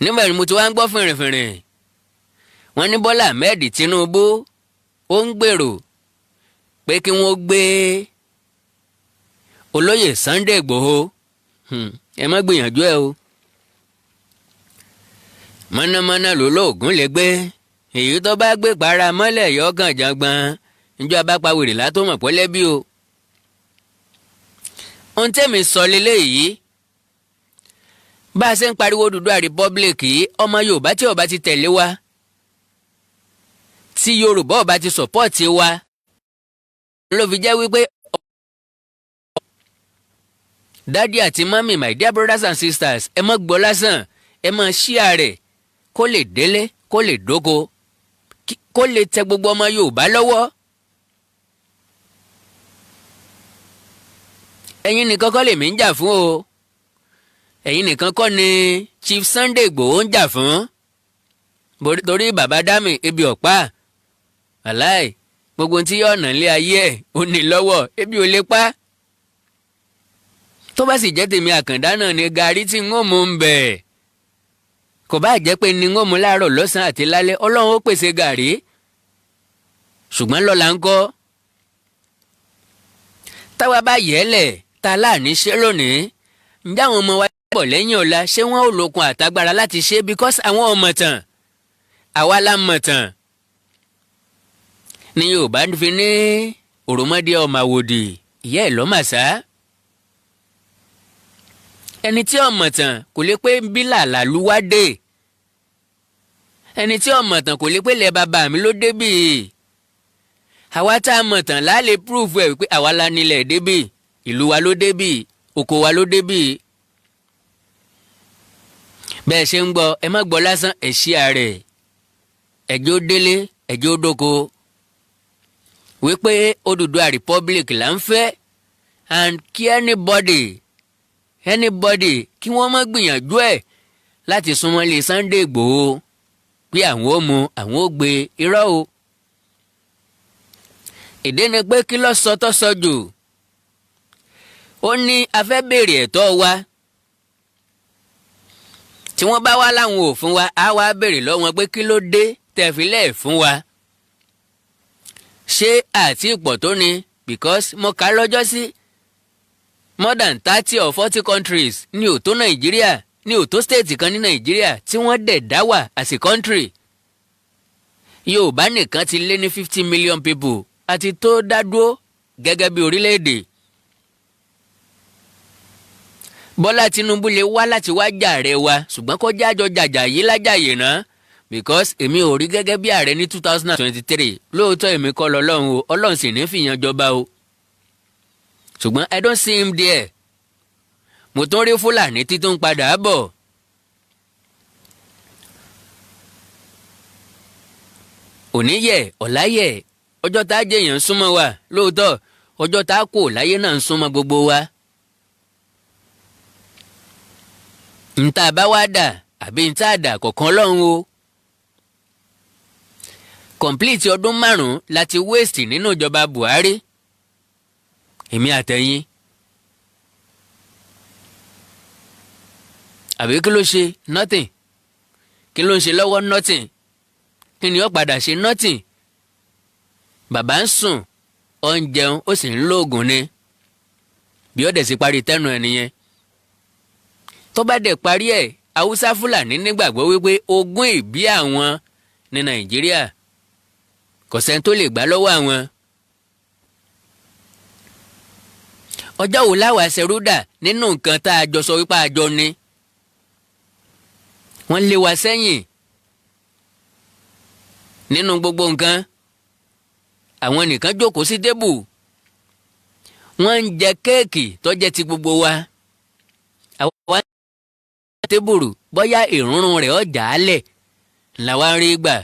nígbà tí mo ti wá ń gbọ́ fìrìfìrì wọ́n ní Bọ́lá Ahmed Tinubu ó ń gbèrò pé kí wọ́n gbé olóyè Sunday Igboho ẹ má gbìyànjú ẹ o mọ̀nàmọ́ná ló lóògùn lè gbé èyí tó bá gbé para mọ́lẹ̀ yọ̀ọ̀kan jàngbọ̀n níjọ́ abápa wèrè látó mọ̀ pọ́lẹ́ bí o. ohun tẹ́mi sọ leléyìí bá a ṣe ń pariwo Odùduwà Republic yìí ọmọ Yorùbá tí ó bá ti tẹ̀lé wa tí Yorùbá ó bá ti sọ̀pọ́ọ̀tì wa ló fi jẹ́ wípé dádì àti mọ́mì my dear brothers and sisters ẹ má gbọ́ lásán ẹ má share rẹ̀ kó lè délé kó lè dóko kó lè tẹ gbogbo ọmọ Yorùbá lọ́wọ́. ẹ̀yin nìkan kọ́ lèmi ń jà fún o ẹ̀yin nìkan kọ́ ni Chief Sunday Igboho ń jà fún torí bàbá dámì ebi ọ̀pá aláì gbogbo tí ọ̀nà ilé ayé ẹ̀ ò ní lọ́wọ́ ebi ò lè pa tó bá sì jẹ́ tèmi Àkàndá náà ni gàrí tí ń mú ń bẹ̀ kò bá jẹ́ pé ní ń mú láàárọ̀ lọ́sàn-án àti lálẹ́ Ọlọ́run ó pèsè gàrí ṣùgbọ́n lọ́la ń kọ́ táwa bá yẹ̀ẹ́lẹ̀ ta láàní ṣe lónìí ǹjẹ́ àwọn ọmọ wa bọ̀ lẹ́yìn ọ̀la ṣé wọ́n ò lókun àtagbára láti ṣe because àwọn ọmọ tàn àwa la mọ̀ tàn ní Yorùbá fi ní òròmọdé ọmọ àwòdì ìyá ẹ̀ lọ́màṣá ẹni tí ọmọ tàn kò lè pé bí làlàlú wá dé ẹni tí ọmọ tàn kò lè pé lẹ́ bàbá mi ló débì àwa tá a mọ̀ tàn láà lè prove ẹ̀ wípé àwa la nílẹ̀ débì ìlú wa ló débì oko wa ló débì bẹ́ẹ̀ ṣe ń gbọ́ ẹ má gbọ́ lásán ẹ̀ share rẹ̀ ẹ̀jẹ̀ ó délé ẹ̀jẹ̀ ó dóko wípé Odùduwà Republic là ń fẹ́ and kí anybody kí wọ́n má gbìyànjú ẹ̀ láti súnmọ́ ilé Sunday Igboho pé àwọn ó mu àwọn ó gbé irọ́ o èdè ni pé kí ló sọ tó sọ jù ó ní a fẹ́ béèrè ẹ̀tọ́ wa tí wọ́n bá wá láwọn ò fún wa á wá béèrè lọ́wọ́ pé kí ló dé tẹ̀fílẹ̀ fún wa ṣé àti ìpọ̀ tó ni because mo kà lọ́jọ́ sí more than 30 or 40 countries ní ó tó Nàìjíríà ní ó tó state kan ní Nàìjíríà tí wọ́n dẹ̀ dá wà as a country Yorùbá nìkan ti lé ní 50 million people àti tó dá dúró gẹ́gẹ́ bí orílẹ̀-èdè Bọ́lá Tinubu lè wá láti wá jà ààrẹ wa ṣùgbọ́n kó jájọ jàjà yìí lájàyè náà because èmi ò rí gẹ́gẹ́ bí ààrẹ ní 2023 lóòótọ́ èmi kọ́ lọ́lọ́run o Ọlọ́run sì ní fìyàn jọba o ṣùgbọ́n I don't see him there mo tún rí Fúlàní títún padà bọ̀ òní yẹ ọ̀la yẹ ọjọ́ tá a jẹ́ èèyàn ń súnmọ́ wa lóòótọ́ ọjọ́ tá a kò láyé náà ń súnmọ́ gbogbo wa ntá bá wá dà àbí ntá dà kọ̀ọ̀kan Ọlọ́run o complete ọdún 5 láti waste nínú ìjọba Buhari èmi àtẹ̀yìn àbí kí ló ṣe nothing kí ló ń ṣe lọ́wọ́ nothing kí ni ó padà ṣe nothing bàbá ń sùn ó ń jẹun ó sì ń lóògùn ni bí ó dẹ̀ sì parí tẹ́nu ẹ̀ nìyẹn tó bá dẹ̀ parí ẹ̀ Haúsá Fúlàní nígbàgbọ́ wípé ogún ìbí àwọn ní Nàìjíríà kò sẹ́ni tó lè gbà lọ́wọ́ àwọn ọjọ́ wo láwa ṣerúdà nínú nǹkan tá a jọ sọ wípé a jọ ní wọ́n lé wa sẹ́yìn nínú gbogbo nǹkan àwọn nìkan jókòó sí tébù wọ́n ń jẹ kéèkì tó jẹ́ ti gbogbo wa àwa tébùrù bóyá ìrúnrún rẹ̀ ọjà álẹ̀ làwa ń rí gbà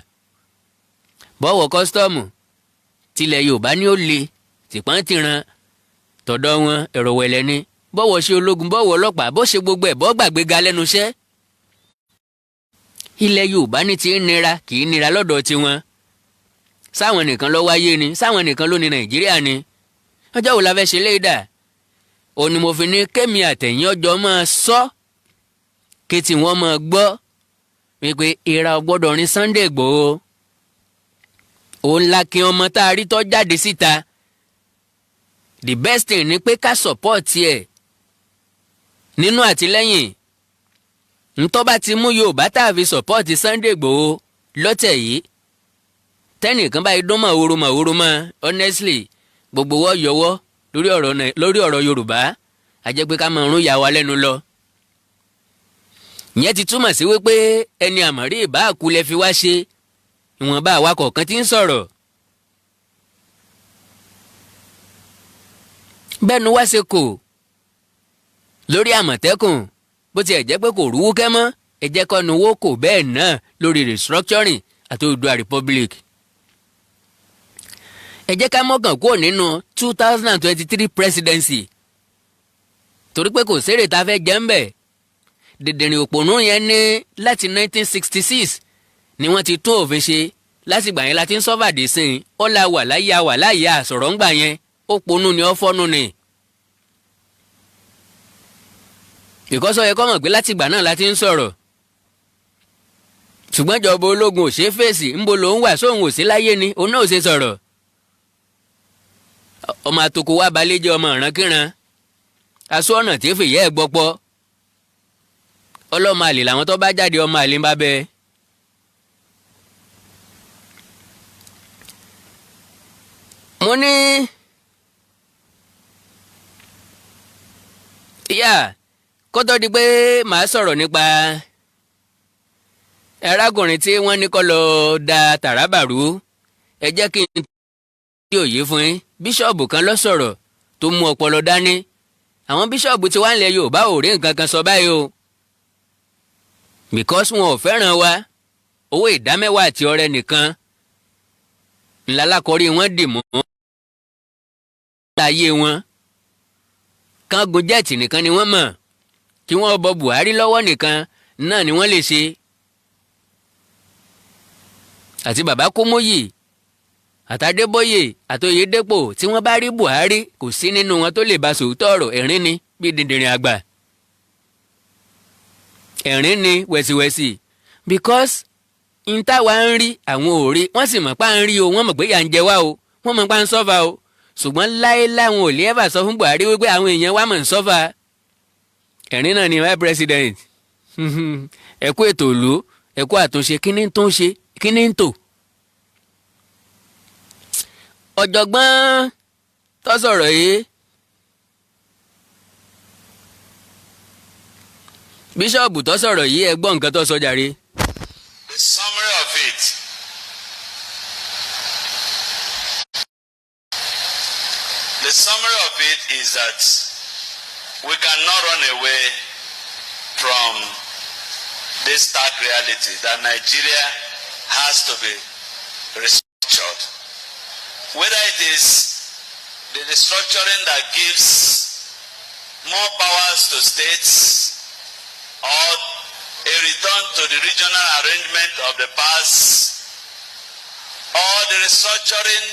bọ́wọ̀ kọ́sítọ́ọ̀mù tilẹ̀ Yorùbá ní ó le tìpọ́n tìran tọ̀dọ̀ wọn ẹ̀rọ wẹ̀lẹ̀ ni bọ́wọ̀ ṣe ológun bọ́wọ̀ ọlọ́pàá bó ṣe gbogbo ẹ̀ bọ́ gbàgbéga lẹ́nu iṣẹ́ ilẹ̀ Yorùbá ní ti ń nira kì í nira lọ́dọ̀ tiwọn sáwọn nìkan ló wáyé ni sáwọn nìkan ló ní Nàìjíríà ni ọjọ́ wo la fẹ́ ṣe léèdà ó ní mo fi ní kémi àtẹ̀yìn ọjọ́ máa sọ kí tí wọ́n máa gbọ́ wípé ìra ọgbọ́dọ̀ rin Sunday Igboho òun la kí ọmọ tá a rí tó jáde síta the best thing ni pé ká support ẹ̀ nínú àtìlẹ́yìn ntọ́ bá ti mú Yorùbá tá a fi support Sunday Igboho lọ́tẹ̀ yìí tẹ́nìkan báyìí dún màwòrò mọ́ honestly gbogbo wọ́ yọwọ́ lórí ọ̀rọ̀ Yorùbá a jẹ́ pé ká máa rún ìyá wa lẹ́nu lọ. ìyẹn ti túmọ̀ sí wípé ẹni àmọ̀rí ìbá àkúlẹ̀ fi wá ṣe ìwọ̀nba àwa kọ̀ọ̀kan tí ń sọ̀rọ̀. bẹ́ẹ̀ ni wá ṣe kò lórí Àmọ̀tẹ́kùn bó tiẹ̀ jẹ́ pé kò rúwú kẹ́ mọ́ ẹ jẹ́ kọ́ nu owó kò bẹ́ẹ̀ náà lórí restructuring àti Oòduà Republic. ẹ jẹ́ ká mọ́kàn kúrò nínú 2023 presidency torí pé kò sérè tá a fẹ́ jẹ́ ń bẹ̀ dèdèrìn òpònú yẹn ní láti 1966 ni wọ́n ti tún òfin ṣe látìgbà yẹn láti ń sọ́fàdé sí i ó la wà láyé àsọ̀rọ̀ ńgbà yẹn ó ponú ni ó fọ́nú ni. ìkọ́sọ́ yẹ kọ́ mọ̀ pé látìgbà náà láti ń sọ̀rọ̀ ṣùgbọ́n ìjọba ológun ò ṣe é fèsì ńbo ló ń wà sóhun ò sí láyé ni òun náà ò ṣe sọ̀rọ̀. ọmọ àtòkò wa balẹ̀ jẹ́ ọmọ ìrankíran aṣọ ọ̀nà tí fìyẹ́ ẹ̀ gbọ́pọ́ ọlọ́mọ àlè làwọn tó bá jáde ọmọ àlè ń bá bẹ́ẹ̀. mo ní ìyá kótó di pé màá sọ̀rọ̀ nípa arákùnrin tí wọ́n ní kó lọ da Taraba rú ẹ jẹ́ kí n tí òye fún yín bíṣọ̀bù kan ló sọ̀rọ̀ tó mú ọpọlọ dání àwọn bíṣọ̀bù tí wà ń lẹ Yorùbá ò rí nǹkan kan sọ báyìí o because wọn ò fẹ́ràn wa owó ìdámẹ́wàá àti ọrẹ nìkan ńlá lákọrí wọn dì mọ́ láyé wọn kángun jẹ́ẹ̀tì nìkan ni wọ́n mọ̀ kí wọ́n bọ Buhari lọ́wọ́ nìkan náà ni wọ́n lè ṣe àti bàbá Kúmúyì àtàdébóyè àtòyédépò tí wọ́n bá rí Buhari kò sí nínú wọn tó lè bá sòótọ́ ọ̀rọ̀ ẹ̀rín ni bí dìndìnrín àgbà ẹ̀rín ni wẹ̀sìwẹ̀sì because n táwa ń rí àwọn ò rí wọ́n sì mọ̀ pa ń rí o wọ́n mọ̀ pé yà ń jẹ wá o wọ́n mọ̀ pa ń sọ́fà o ṣùgbọ́n láéláé àwọn ò lè ẹ́fà sọ fún Buhari wípé àwọn èèyàn wa mọ̀ ń sọ́fà ẹ̀rín náà ni my president ẹ kú ètò ìlú ẹ kú àtúnṣe kí ni tó ń ṣe kí ni ń tò. ọ̀jọ̀gbọ́n tó sọ̀rọ̀ yìí bíṣọ̀bù tó sọ̀rọ̀ yìí ẹ gbọ́ nǹkan tó sọ jàre. The summary of it. The summary of it is that we cannot run away from this stark reality that Nigeria has to be restructured. Whether it is the restructuring that gives more powers to states or a return to the regional arrangement of the past, or the restructuring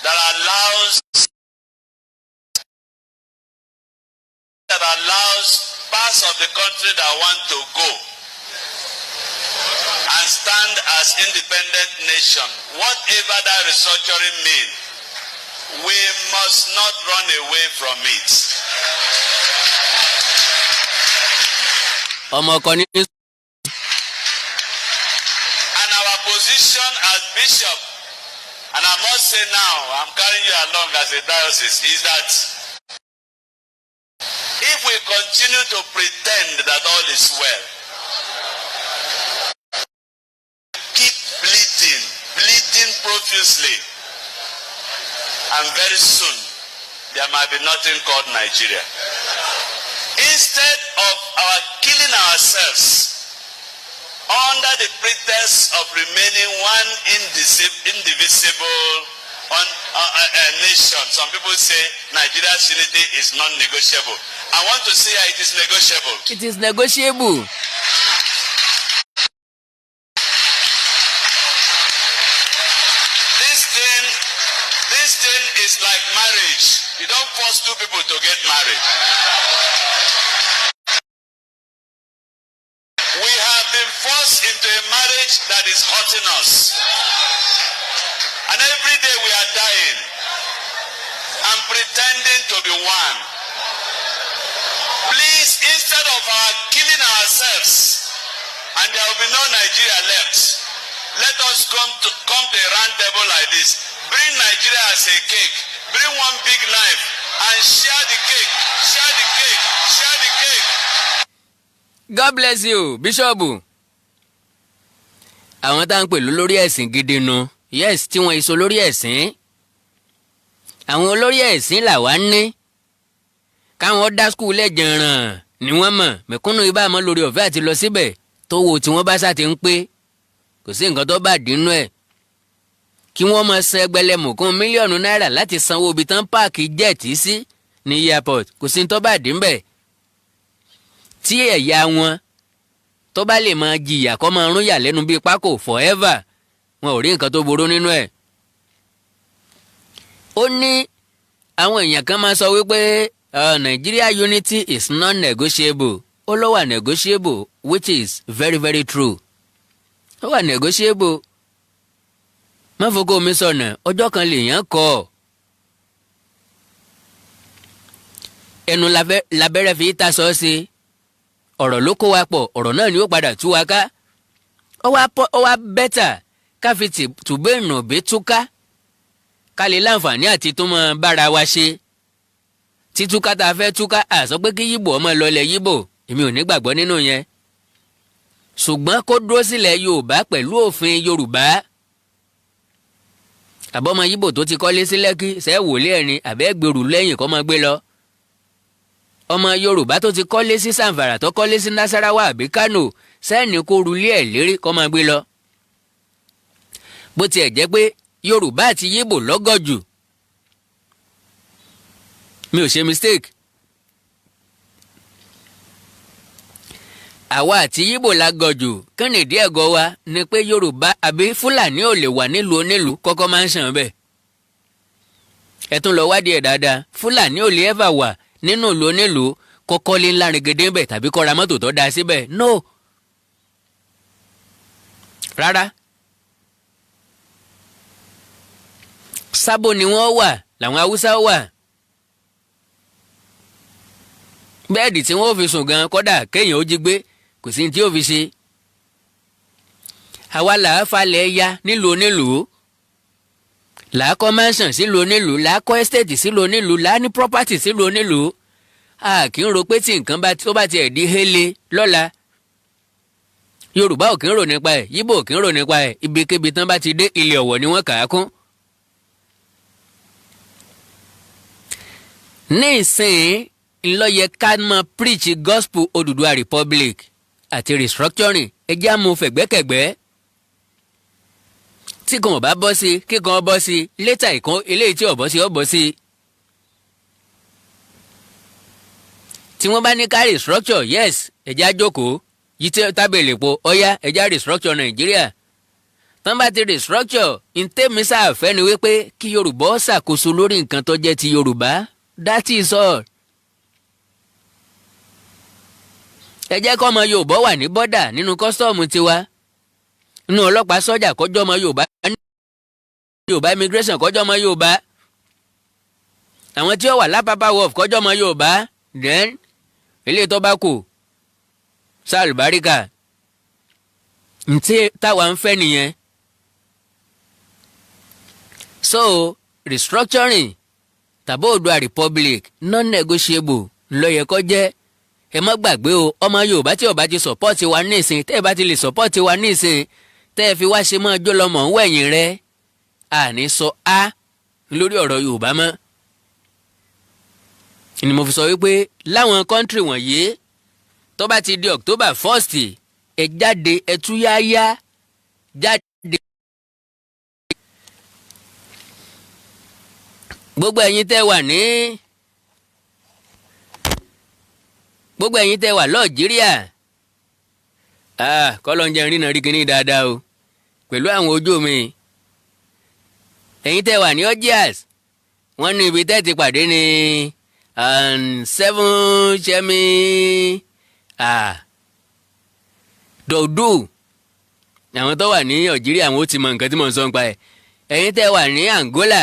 that allows parts of the country that want to go and stand as independent nation, whatever that restructuring means, we must not run away from it. And our position as bishop, and I must say now, I'm carrying you along as a diocese, is that if we continue to pretend that all is well, keep bleeding profusely, and very soon there might be nothing called Nigeria. Instead of our killing ourselves under the pretext of remaining one indivisible nation, some people say Nigeria's unity is non-negotiable. I want to say it is negotiable. It is negotiable. This thing is like marriage. You don't force two people to get married. We have been forced into a marriage that is hurting us. And every day we are dying and pretending to be one. Please, instead of our killing ourselves, and there will be no Nigeria left, let us come to a round table like this. Bring Nigeria as a cake. Bring one big knife and share the cake. Share the cake. Share the cake. God bless you, Bishop. Àwọn tá ń pè lórí ẹ̀sìn gidi nu, yes, tí wọ́n iso lórí ẹ̀sìn. Àwọn olórí ẹ̀sìn làwa ní. Káwọn dá skul lẹ́jẹ̀ràn ni wọ́n mọ̀. Mẹ̀kúnnù ibà mọ́ lórí ọ̀fẹ́ àti lọ síbẹ̀. Tó wo tí wọ́n bá sá ti ń pé. Kò sí nǹkan tó bá dínú ẹ̀. Kí wọ́n máa san ẹgbẹ̀lẹ́mùkún mílíọ̀nù náírà láti sanwó ibi tán páàkì jẹ́ẹ̀tì sí ní airport. Kò sí tó bá dín bẹ̀. Tí ẹ̀yà wọn tó bá lè máa jìyà kó máa rún yà lẹ́nu bíi pákó forever, wọn ò rí nǹkan tó burú nínú ẹ̀. Ó ní àwọn èèyàn kan máa sọ wípé Nigeria unity is non-negotiable. Ó ló wà negotiable, which is very very true. Ó wà negotiable. Má foko mi sọ̀nà, ọjọ́ kan lèèyàn kọ́. Ẹnu labẹ́rẹ́ fi ta sọ sí. Ọ̀rọ̀ ló kó wa pọ̀, ọ̀rọ̀ náà ni ó padà tú wa ká. Ó wá bẹ́tà ká fi tùbẹ́ ìnàbẹ́ túká. Ká lè láǹfààní àti tó mọ bára wa ṣe. Títúká tá a fẹ́ túká, àsọ pé kí Yíbò ọmọ lọlẹ̀ Yíbò, èmi ò ní gbàgbọ́ nínú yẹn. Ṣùgbọ́n kó dúró sílẹ̀ Yorùbá pẹ̀lú òfin Yorùbá. Àbọ̀mọ Yíbò tó ti kọ́lé sí Lẹ́kí ṣẹ́ wòlé ẹ̀rin àbẹ́gbèrú lẹ́yìn kọ́ máa gbé lọ. Ọmọ Yorùbá tó ti kọ́lé sí Sàǹfàrà tó kọ́lé sí Nasarawa àbí Kano sẹ́ẹ̀nì kó rulé ẹ̀ lérí kọ́ máa gbé lọ. Bó tiẹ̀ jẹ́ pé Yorùbá àti Yíbò lọ́gọ̀ jù. Mi ò ṣe mistake. Àwa àti Yíbò la gọ̀ jù. Kínìdí ẹ̀gọ́ wa ni pé Yorùbá àbí Fúlàní ò lè wà nílùú onílùú kọ́kọ́ máa ń ṣàn bẹ́ẹ̀. Ẹ tún lọ wádìí ẹ̀ dáadáa. Fúlàní ò lè ever wà nínú ìlú onílùú kọ́kọ́ lé ńlá rẹ̀gẹ̀dẹ̀ bẹ̀ tàbí kọ́ra mọ́tò tó dáa síbẹ̀. No. Rárá. Sábò ni wọ́n wà làwọn Haúsá wà. Bẹ́ẹ̀dì tí wọ́n fi sùn gan kọ́dà kéèyàn ó jí gbé kò sí tí ó fi ṣe. Àwa là á falẹ̀ ya nílùú onílùú. Là á kọ́ mansion sílùú onílùú, là á kọ́ estate sílùú onílùú, là á ní property sílùú onílùú. A kì í ro pé tí nǹkan tó bá tiẹ̀ di hele lọ́la. Yorùbá ò kì í rò nípa ẹ̀, Yíbò ò kì í rò nípa ẹ̀, ibikíbi tán bá ti dé ilé ọ̀wọ̀ ni wọ́n kà á kún. Ní ìsìn ńlọ́yẹ ká mọ preach gospel Odùduwà Republic àti restructuring ẹjẹ́ àmú fẹ̀gbẹ́kẹ̀gbẹ́. Tí kan ò bá bọ́ sí kíkan bọ́ sí létà ìkan eléyìí tí ò bọ́ sí ó bọ́ sí. Tí wọ́n bá ní ká restructure, yes, ẹjẹ́ àjókòó yìí tí tábìlì po ọ̀yá ẹjẹ́ restructure Nàìjíríà. Tán bá ti restructure ntẹ́mi sáàfẹ́ ni wípé kí Yorùbá ṣàkóso lórí nǹkan tó jẹ́ ti Yorùbá. That is all. Ẹ jẹ́ kọ́ ọmọ Yorùbá wà ní bọ́dà nínú kọ́sítọ́ọ̀mù tiwa. Inú ọlọ́pàá sọ́jà kọjọ́ ọmọ Yorùbá. Yorùbá immigration kọjọ́ ọmọ Yorùbá. Àwọn tí ó wà lápapá wọ́ọ̀f kọjọ́ ọmọ Yorùbá. Then ilé tó bá kù sálùbáríkà. Ntí táwa ń fẹ́ nìyẹn. So restructuring tàbí Oòduà Republic non-negotiable lọ́yẹ̀ kó jẹ́. Ẹ má gbàgbé o, ọmọ Yorùbá tí ó bá ti sọ̀pọ́ọ̀tì wa nísìn, tẹ́ ẹ bá ti lè sọ̀pọ́ọ̀tì wa nísìn, tẹ́ ẹ fi wá ṣe mọ́ ọjọ́ lọ́mọ ń wẹ̀yìn rẹ. àní sọ á lórí ọ̀rọ̀ Yorùbá mọ́. ni mo fi sọ wípé láwọn kọ́ńtírì wọ̀nyí tó bá ti di October 1st ẹ jáde ẹ túyáyá jáde. gbogbo ẹ̀yin tẹ́ wà lọ́ọ̀jíríà kọ́lọ́ ń jẹ́ rìnnà rí kíní dáadáa o pẹ̀lú àwọn ojú mi. ẹ̀yin tẹ́ wà ní Orgias wọ́n ní ibi tẹ́ ti pàdé ní 7 Ṣẹ́mi dòdò àwọn tó wà ní Algeria àwọn ó ti mọ nǹkan tí mò ń sọ nípa ẹ̀. ẹ̀yin tẹ́ wà ní Angola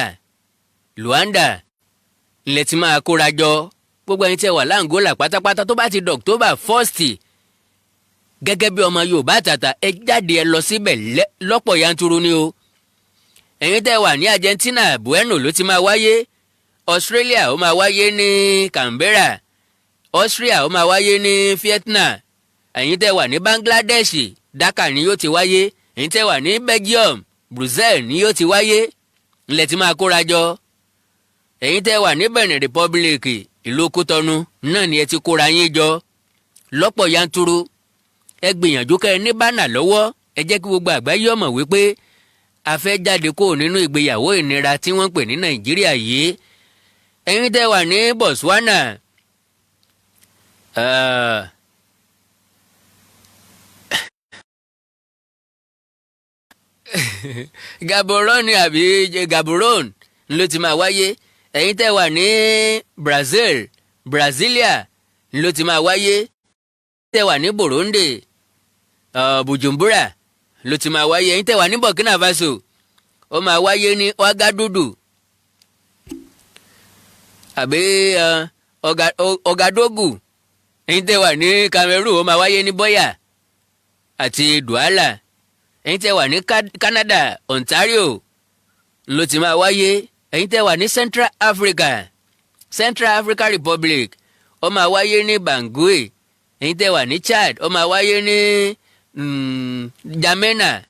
Luanda ilẹ̀ tí máa kóra jọ gbogbo ẹ̀yin tẹ́ wà láǹgólà pátápátá tó bá ti di October 1st gẹ́gẹ́ bí ọmọ Yorùbá àtàtà ẹ jáde ẹ lọ síbẹ̀ lọ́pọ̀ yanturu ni o. ẹ̀yin tẹ́ wà ní Argentina Bueno ló ti máa wáyé, Australia ó máa wáyé ní Canberra, Austria ó máa wáyé ní Vietnam. ẹ̀yin tẹ́ wà ní Bangladesh Dhaka ni yóò ti wáyé, ẹ̀yin tẹ́ wà ní Belgium Brussels ni yóò ti wáyé ilẹ̀ tí máa kóra jọ. ẹ̀yin tẹ́ wà ní Benin Republic ìlú Kútọ́nù náà ni ẹ ti kóra yín jọ lọ́pọ̀ yanturu. ẹ gbìyànjú kẹ́ ẹ ní bánà lọ́wọ́ ẹ jẹ́ kí gbogbo àgbáyé ọmọ wípé a fẹ́ jáde kó nínú ìgbéyàwó ìnira tí wọ́n ń pè ní Nàìjíríà yìí. ẹ̀yin tẹ́ wà ní Botswana Gaborone àbí Gaborone ló ti máa wáyé. ẹ̀yin tẹ́ wà ní Brasilia ló ti máa wáyé. tẹ́ wà ní Burundi Bujumbura ló ti máa wáyé. ẹ̀yin tẹ́ wà ní Burkina Faso ó máa wáyé ní Ouagadougou àbí Ouagadougou. ẹ̀yin tẹ́ wà ní Cameroon ó máa wáyé ní Buea àti Douala. ẹ̀yin tẹ́ wà ní Canada Ontario ló ti máa wáyé. ẹ̀yin tẹ́ wà ní Central Africa Republic ó máa wáyé ní Bangui. ẹ̀yin tẹ́ wà ní Chad ó máa wáyé ní N'Djamena ó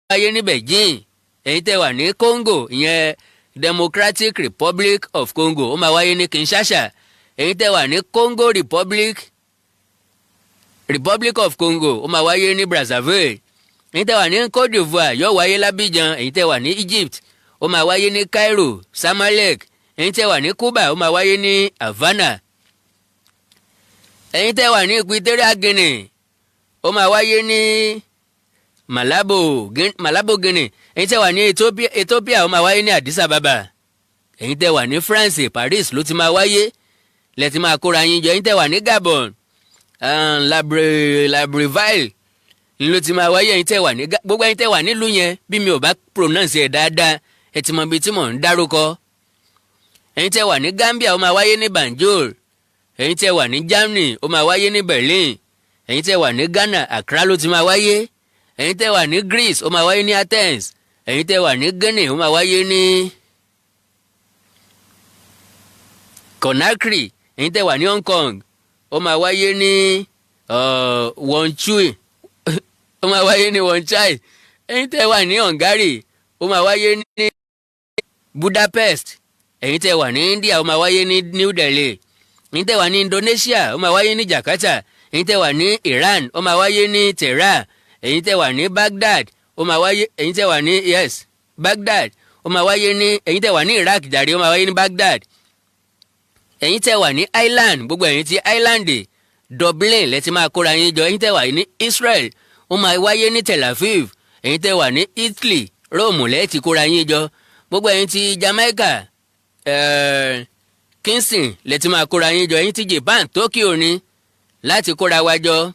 máa wáyé ní Beijing. ẹ̀yin tẹ́ wà ní Congo ìyẹn Democratic Republic of Congo ó máa wáyé ní Kinshasa. ẹ̀yin tẹ́ wà ní Congo Republic of Congo ó máa wáyé ní Brazzaville. ẹ̀yin tẹ́ wà ní Côte d'Ivoire yóò wáyé l'Abidjan. ẹ̀yin tẹ́ wà ní Egypt ó máa wáyé ní Cairo Samalek. ẹ̀yin tẹ́ wà ní Cuba ó máa wáyé ní Havana. ẹ̀yin tẹ́ wà ní Equatorial Guinea ó máa wáyé ní Malabo Guinea. ẹ̀yin tẹ́ wà ní Ethiopia ó máa wáyé ní Addis Ababa. ẹ̀yin tẹ́ wà ní France Paris ló ti máa wáyé lẹ́tí máa kóra yín jọ. ẹ̀yin tẹ́ wà ní Gabon Libreville ló ti máa wáyé. ẹ̀yin tẹ́ wà ní gbogbo ẹ̀yin tẹ́ wà nílùú yẹn bí mi ò bá pronounce ẹ̀ dáadáa ẹ ti mọ ibi tí mò ń dárúkọ. ẹ̀yin tẹ́ wà ní Gambia ó máa wáyé ní Banjul. ẹ̀yin tẹ́ wà ní Germany ó máa wáyé ní Berlin. ẹ̀yin tẹ́ wà ní Ghana Accra ló ti máa wáyé. ẹ̀yin tẹ́ wà ní Greece ó máa wáyé ní Athens. ẹ̀yin tẹ́ wà ní Guinea ó máa wáyé ní Conakry. ẹ̀yin tẹ́ wà ní Hong Kong ó máa wáyé ní Wonchui ó máa wáyé ní Wonchai. ẹ̀yin tẹ́ wà ní Hungary ó máa wáyé ní Budapest. ẹ̀yin tẹ́ wà ní India ó máa wáyé ní New Delhi. ẹ̀yin tẹ́ wà ní Indonesia ó máa wáyé ní Jakarta. ẹ̀yin tẹ́ wà ní Iran ó máa wáyé ní Tehran. ẹ̀yin tẹ́ wà ní Baghdad ó máa wáyé ẹ̀yin tẹ́ wà ní Baghdad ó máa wáyé ní ẹ̀yin tẹ́ wà ní Iraq jàre ó máa wáyé ní Baghdad. ẹ̀yin tẹ́ wà ní Ireland gbogbo ẹ̀yin tí Ireland Dublin lẹ́tí máa kóra yín jọ. ẹ̀yin tẹ́ wà ní Israel ó máa wáyé ní Tel Aviv. ẹ̀yin tẹ́ wà ní Italy Rome lẹ́tí kóra yín jọ. gbogbo ẹ̀yin tí Jamaica Kingston lẹ́tí máa kóra yín jọ. ẹ̀yin tí Japan Tokyo ni láti kóra wa jọ.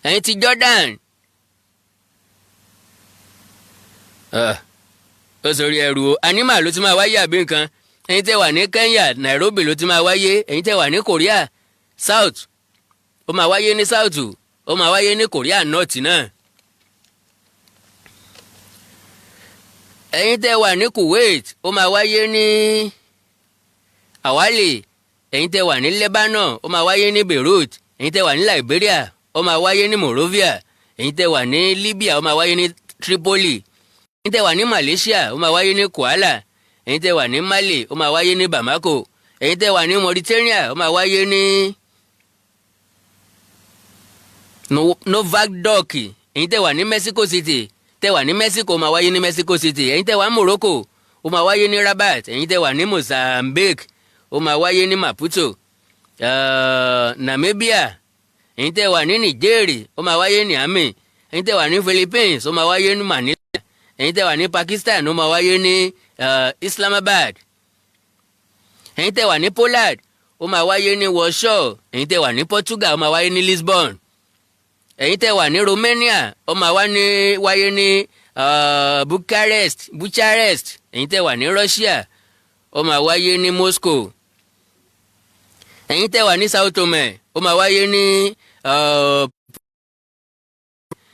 ẹ̀yin tí Jordan ó sọrí ẹrù o anima ló ti máa wáyé àbí nǹkan. ẹ̀yin tẹ́ wà ní Kenya Nairobi ló ti máa wáyé. ẹ̀yin tẹ́ wà ní Korea South ó máa wáyé ní South ó máa wáyé ní Korea North náà. ẹ̀yin tẹ́ wà ní Kuwait ó máa wáyé ní Awali. ẹ̀yin tẹ́ wà ní Lebanon ó máa wáyé ní Beirut. ẹ̀yin tẹ́ wà ní Liberia ó máa wáyé ní Monrovia. ẹ̀yin tẹ́ wà ní Libya ó máa wáyé ní Tripoli. ẹ̀yin tẹ́ wà ní Malaysia ó máa wáyé ní Kuala, ẹ̀yin tẹ́ wà ní Mali ó máa wáyé ní Bamako, ẹ̀yin tẹ́ wà ní Mauritania ó máa wáyé ní Novak, ẹ̀yin tẹ́ wà ní Mexico City, tẹ́ wà ní Mexico ó máa wáyé ní Mexico City, ẹ̀yin tẹ́ wà ní Morocco ó máa wáyé ní Rabat, ẹ̀yin tẹ́ wà ní Mozambique ó máa wáyé ní Maputo, Namibia, ẹ̀yin tẹ́ wà ní Niger ó máa wáyé ní Niamey, ẹ̀yin tẹ́ wà ní Philippines ó máa wáyé ní Manila, ẹ̀yin tẹ́ wà ní Pakistan ó máa wáyé ní Islamabad, ẹ̀yin tẹ́ wà ní Poland ó máa wáyé ní Warsaw, ẹ̀yin tẹ́ wà ní Portugal ó máa wáyé ní Lisbon, ẹ̀yin tẹ́ wà ní Romania ó máa wáyé ní Bucharest, ẹ̀yin tẹ́ wà ní Russia ó máa wáyé ní Moscow, ẹ̀yin tẹ́ wà ní Sao Tome ó máa wáyé ní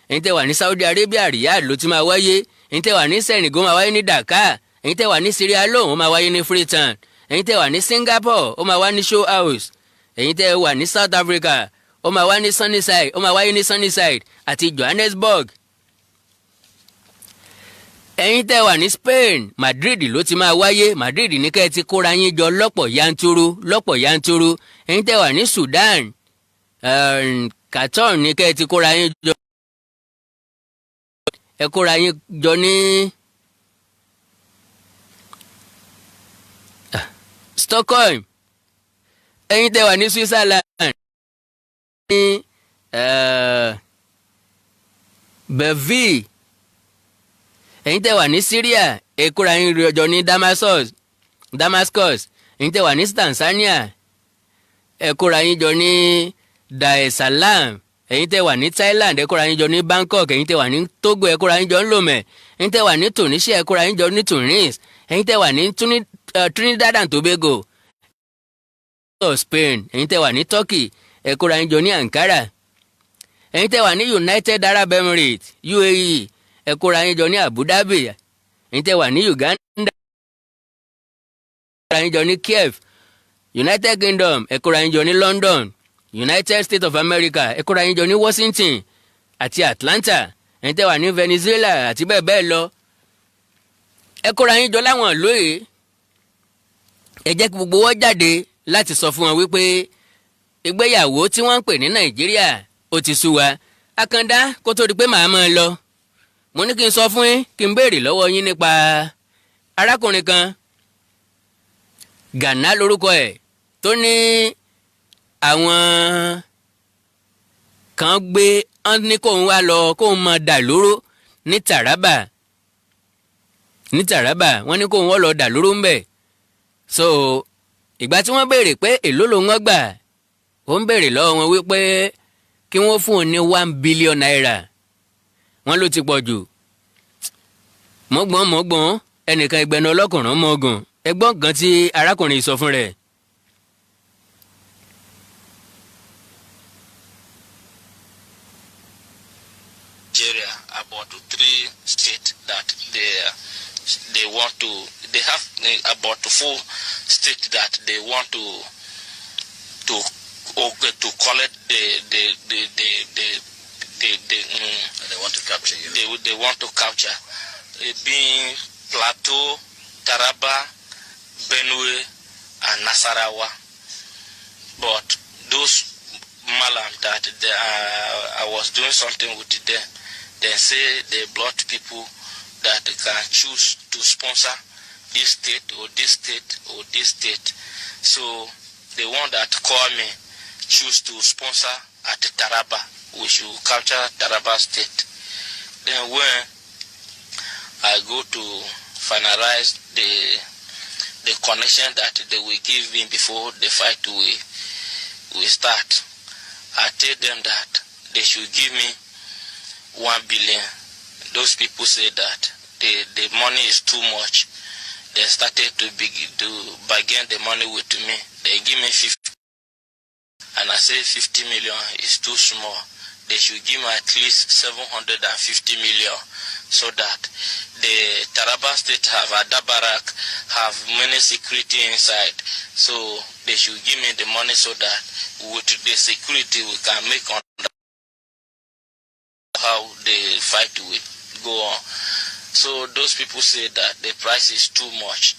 ẹ̀yin tẹ́ wà ní Saudi Arabia Riyadh ló ti máa wáyé, ẹ̀yin tẹ́ wà ní Senegal ó máa wáyé ní Dakar, ẹ̀yin tẹ́ wà ní Sierra Leone ó máa wáyé ní Freetown, ẹ̀yin tẹ́ wà ní Singapore ó máa wá ní Show House, ẹ̀yin tẹ́ wà ní South Africa ó máa wá ní Sunnyside ó máa wáyé ní Sunnyside àti Johannesburg, ẹ̀yin tẹ́ wà ní Spain Madrid ló ti máa wáyé, Madrid ní kẹ́ ẹ ti kóra yín jọ lọ́pọ̀ yanturu, ẹ̀yin tẹ́ wà ní Sudan Khartoum ní kẹ́ ẹ ti kóra yín jọ, ẹ kóra yín jọ ní Stockholm, ẹ̀yin tẹ́ wà ní Switzerland ní Belleville, ẹ̀yin tẹ́ wà ní Syria ẹ kóra yín jọ ní Damascus, ẹ̀yin tẹ́ wà ní Tanzania ẹ kóra yín jọ ní Dar es Salaam, ẹ̀yin tẹ́ wà ní Thailand ẹ kóra yín jọ ní Bangkok, ẹ̀yin tẹ́ wà ní Togo ẹ kóra yín jọ ní Lomé, ẹ̀yin tẹ́ wà ní Tunisia ẹ kóra yín jọ ní Tunis, ẹ̀yin tẹ́ wà ní Trinidad and Tobago Spain, ẹ̀yin tẹ́ wà ní Turkey ẹ kóra yín jọ ní Ankara, ẹ̀yin tẹ́ wà ní United Arab Emirates UAE ẹ kóra yín jọ ní Abu Dhabi, ẹ̀yin tẹ́ wà ní Uganda ẹ kóra yín jọ ní Kiev, United Kingdom ẹ kóra yín jọ ní London, United States of America ẹ kóra yín jọ ní Washington àti Atlanta, ẹ̀yin tẹ́ wà ní Venezuela àti bẹ́ẹ̀ bẹ́ẹ̀ lọ ẹ kóra yín jọ láwọn ìlú yìí. Ẹ jẹ́ kí gbogbo wọn jáde láti sọ fún wọn wípé ìgbéyàwó tí wọ́n ń pè ní Nàìjíríà ó ti sú wa. Àkàndá kó tó di pé màá máa lọ mo ní kí n sọ fún yín kí n béèrè lọ́wọ́ yín nípa arákùnrin kan Gana lórúkọ ẹ̀ tó ní àwọn kan gbé ní kóun wá lọ kóun máa dà lóró ní Taraba wọ́n ní kóun wọ́n lọ dà lóró ńbẹ̀. So ìgbà tí wọ́n béèrè pé èló ló ń gbà ó ń béèrè lọ́wọ́ wọn wípé kí wọ́n fún un ní 1 billion naira wọ́n ló ti pọ̀ jù. mọ́gbọ́n ẹnìkan ìgbẹ́nu ọlọ́kùnrin mọ́gùn ẹgbọ́n kan tí arákùnrin sọ fún rẹ̀. Nigeria about 3 states that they want to. They have about 4 states that they want to collect they want to capture. They want to capture, being Plateau, Taraba, Benue, and Nasarawa. But those Malam that I was doing something with them, they say they brought people that can choose to sponsor this state or this state or this state. So the one that call me choose to sponsor at Taraba, we should capture Taraba state. Then when I go to finalize the connection that they will give me before the fight we start, I tell them that they should give me 1 billion. Those people say that the money is too much. They started to bargain the money with me. They give me 50, and I say 50 million is too small. They should give me at least 750 million, so that the Taraba state have Adabarak, have many security inside. So they should give me the money so that with the security we can make on how the fight will go on. So those people say that the price is too much.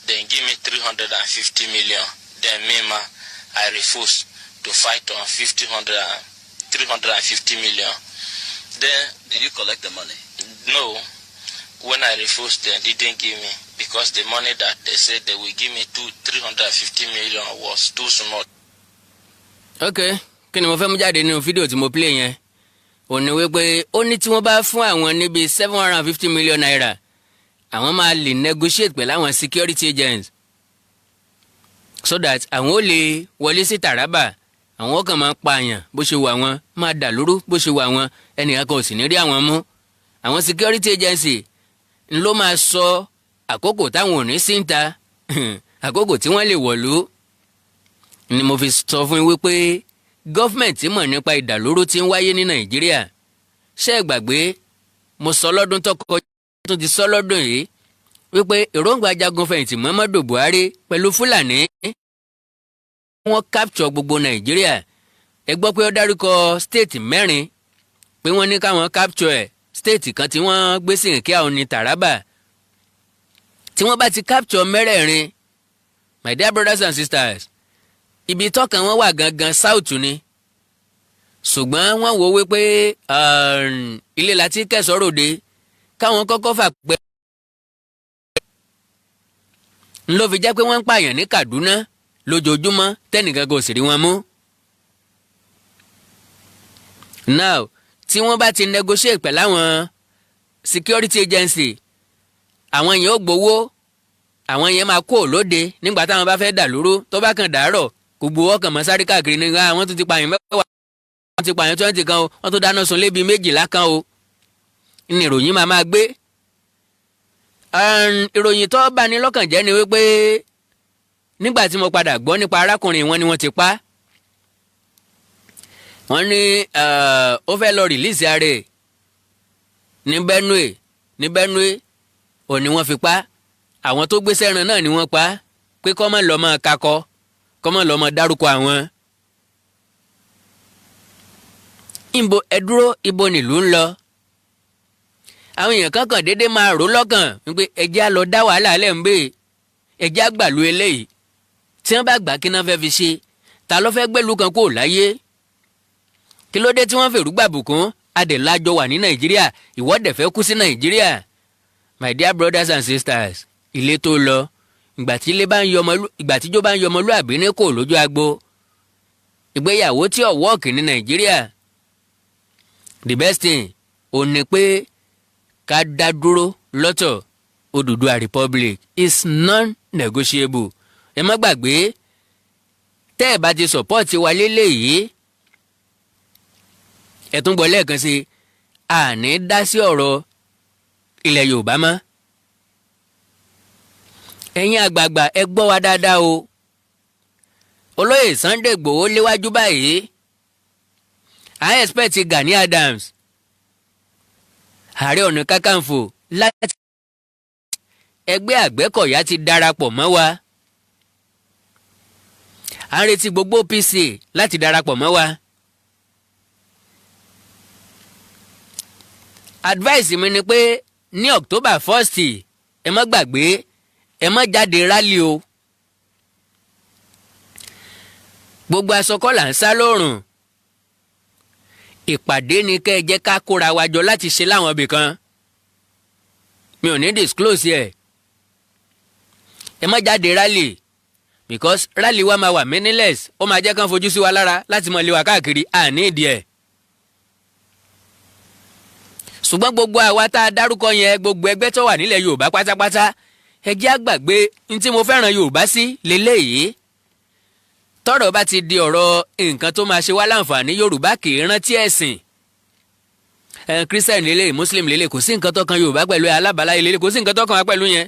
Then give me 350 million. Then me, I refuse to fight on 350 million. Then did you collect the money? No. When I refused, they didn't give me because the money that they said they will give me 350 million was too small. Okay, kí ni mo fẹ́ mú jáde nínú fídíò tí mo play yẹn? Ó ní wípé ó ní tí wọ́n bá fún àwọn níbi 750 million naira, àwọn máa lè negotiate pẹ̀lú àwọn security agents so that àwọn ó lè wọlé sí Taraba. Àwọn kan máa pààyàn bó ṣe wà wọ́n, máa dà lóru bó ṣe wà wọ́n, ẹnìkan kan ò sì ní rí àwọn mú. Àwọn security agency ló máa sọ àkókò táwọn ò ní sí ń ta àkókò tí wọ́n lè wọ̀lú. Ni mo fi sọ fún yín wípé gọ́fìmẹ̀ntì mọ̀ nípa ìdàlóró tí ń wáyé ní Nàìjíríà. Ṣé ẹ gbàgbé mo sọ lọ́dún tó kọjá tó ti sọ lọ́dún yìí wípé èròǹgbà ajagunfẹ̀yìntì Muhammadu Buhari pẹ̀lú Fúlàní wọ́n capture gbogbo Nàìjíríà. Ẹ gbọ́ pé ó dárúkọ state mẹ́rin pé wọ́n ní káwọn capture ẹ̀. State kan tí wọ́n gbé sí ìkẹ́ àwọn ní Taraba. Tí wọ́n bá ti capture mẹ́rẹ̀ẹ̀rin, my dear brothers and sisters, ibi tọ́kàn wọn wà gangan south ni. Ṣùgbọ́n wọ́n wò wípé ilé láti kẹsàn-án ròde káwọn kọ́kọ́ fà pẹ́. N ló fi jẹ́ pé wọ́n ń pààyàn ní Kaduna lójoojúmọ́ tẹ́nìkan kò sì rí wọn mú. Now tí wọ́n bá ti negotiate pẹ̀lú àwọn security agency, àwọn yẹn ó gbowó, àwọn yẹn máa kó lóde nígbà táwọn bá fẹ́ dà lóró tó bá kàn dàárọ̀ gbogbo ọkàn mọ́ sáré káàkiri ní wọ́n tún ti pààyàn 10, wọ́n ti pààyàn 20 kan o, wọ́n tún dáná sun lébi 12 kan o. Ní ìròyìn máa gbé. Ìròyìn tó bá ní lọ́kàn jẹ́ ni wípé nígbà tí mo padà gbọ́ nípa arákùnrin wọn ni wọ́n ti pa. Wọ́n ní ó fẹ́ lọ release ara ẹ̀ ní Benue ò ní wọ́n fi pa. Àwọn tó gbé sẹ́ran náà ni wọ́n pa pé kọ́ mọ́ lọ́mọ kakọ́ kọ́ mọ́ lọ́mọ dárúkọ àwọn. Ìbò ẹ̀dúró ibo nílùú ń lọ. Àwọn èèyàn kankan dédé máa rò lọ́kàn wípé ẹjẹ́ á lọ dá wàhálà lẹ́ ń bè, ẹjẹ́ á gbàlú eléyìí. Tí wọ́n bá gbà kí náà fẹ́ fi ṣe, ta ló fẹ́ gbẹ́lú kan kó láyé? Kí ló dé tí wọ́n fèrú gbàbùkún adẹ̀lájọ wà ní Nàìjíríà, ìwọ́dẹ̀ fẹ́ kú sí Nàìjíríà? My dear brothers and sisters, ilé tó lọ ìgbà tíjó bá ń yọ ọmọlúàbí ní kò lójú agbo, ìgbéyàwó tí ò wọ́ọ̀kì ní Nàìjíríà. The best thing ò ní pé ká dá dúró lọ́tọ̀. Odùduwà Republic is non-negotiable. Ẹ má gbàgbé tẹ́ ẹ bá ti support wa léléyìí, ẹ tún gbọ́ lẹ́ẹ̀kan sí àní dá sí ọ̀rọ̀ ilẹ̀ Yorùbá mọ́. Ẹ̀yin àgbààgbà ẹ gbọ́ wa dáadáa o. Olóyè Sunday Igboho léwájú báyìí. I expect Gani Adams, Ààrẹ Ọ̀nà Kakanfò láti ẹgbẹ́ Àgbẹ̀kọ̀yà ti darapọ̀ mọ́ wa. À ń retí gbogbo OPC láti darapọ̀ mọ́ wa. Advice mi ni pé ní October 1st ẹ má gbàgbé ẹ má jáde rally o. Gbogbo aṣọ kọ́ là ń sá lóòrùn. Ìpàdé ni kẹ́ ẹ jẹ́ ká kóra wa jọ láti ṣe láwọn ibì kan. Mi ò ní disclose ẹ̀. Ẹ má jáde rally because rally wa máa wà meaningless. Ó máa jẹ́ kán fojú sí wa lára láti mọ̀ lé wa káàkiri àní ìdí ẹ̀. Ṣùgbọ́n gbogbo àwa tá a dárúkọ yẹn, gbogbo ẹgbẹ́ tó wà nílẹ̀ Yorùbá pátápátá, ẹ jẹ́ á gbàgbé ní tí mo fẹ́ràn Yorùbá sí leléyìí. Tọ́rọ̀ bá ti di ọ̀rọ̀ nǹkan tó máa ṣe wá láǹfààní, Yorùbá kì í rántí ẹ̀sìn. Christian lélẹ̀, Muslim lélẹ̀, kò sí nǹkan tó kan Yorùbá pẹ̀lú alábàáláyé lélẹ̀, kò sí nǹkan tó kan wá pẹ̀lú yẹn.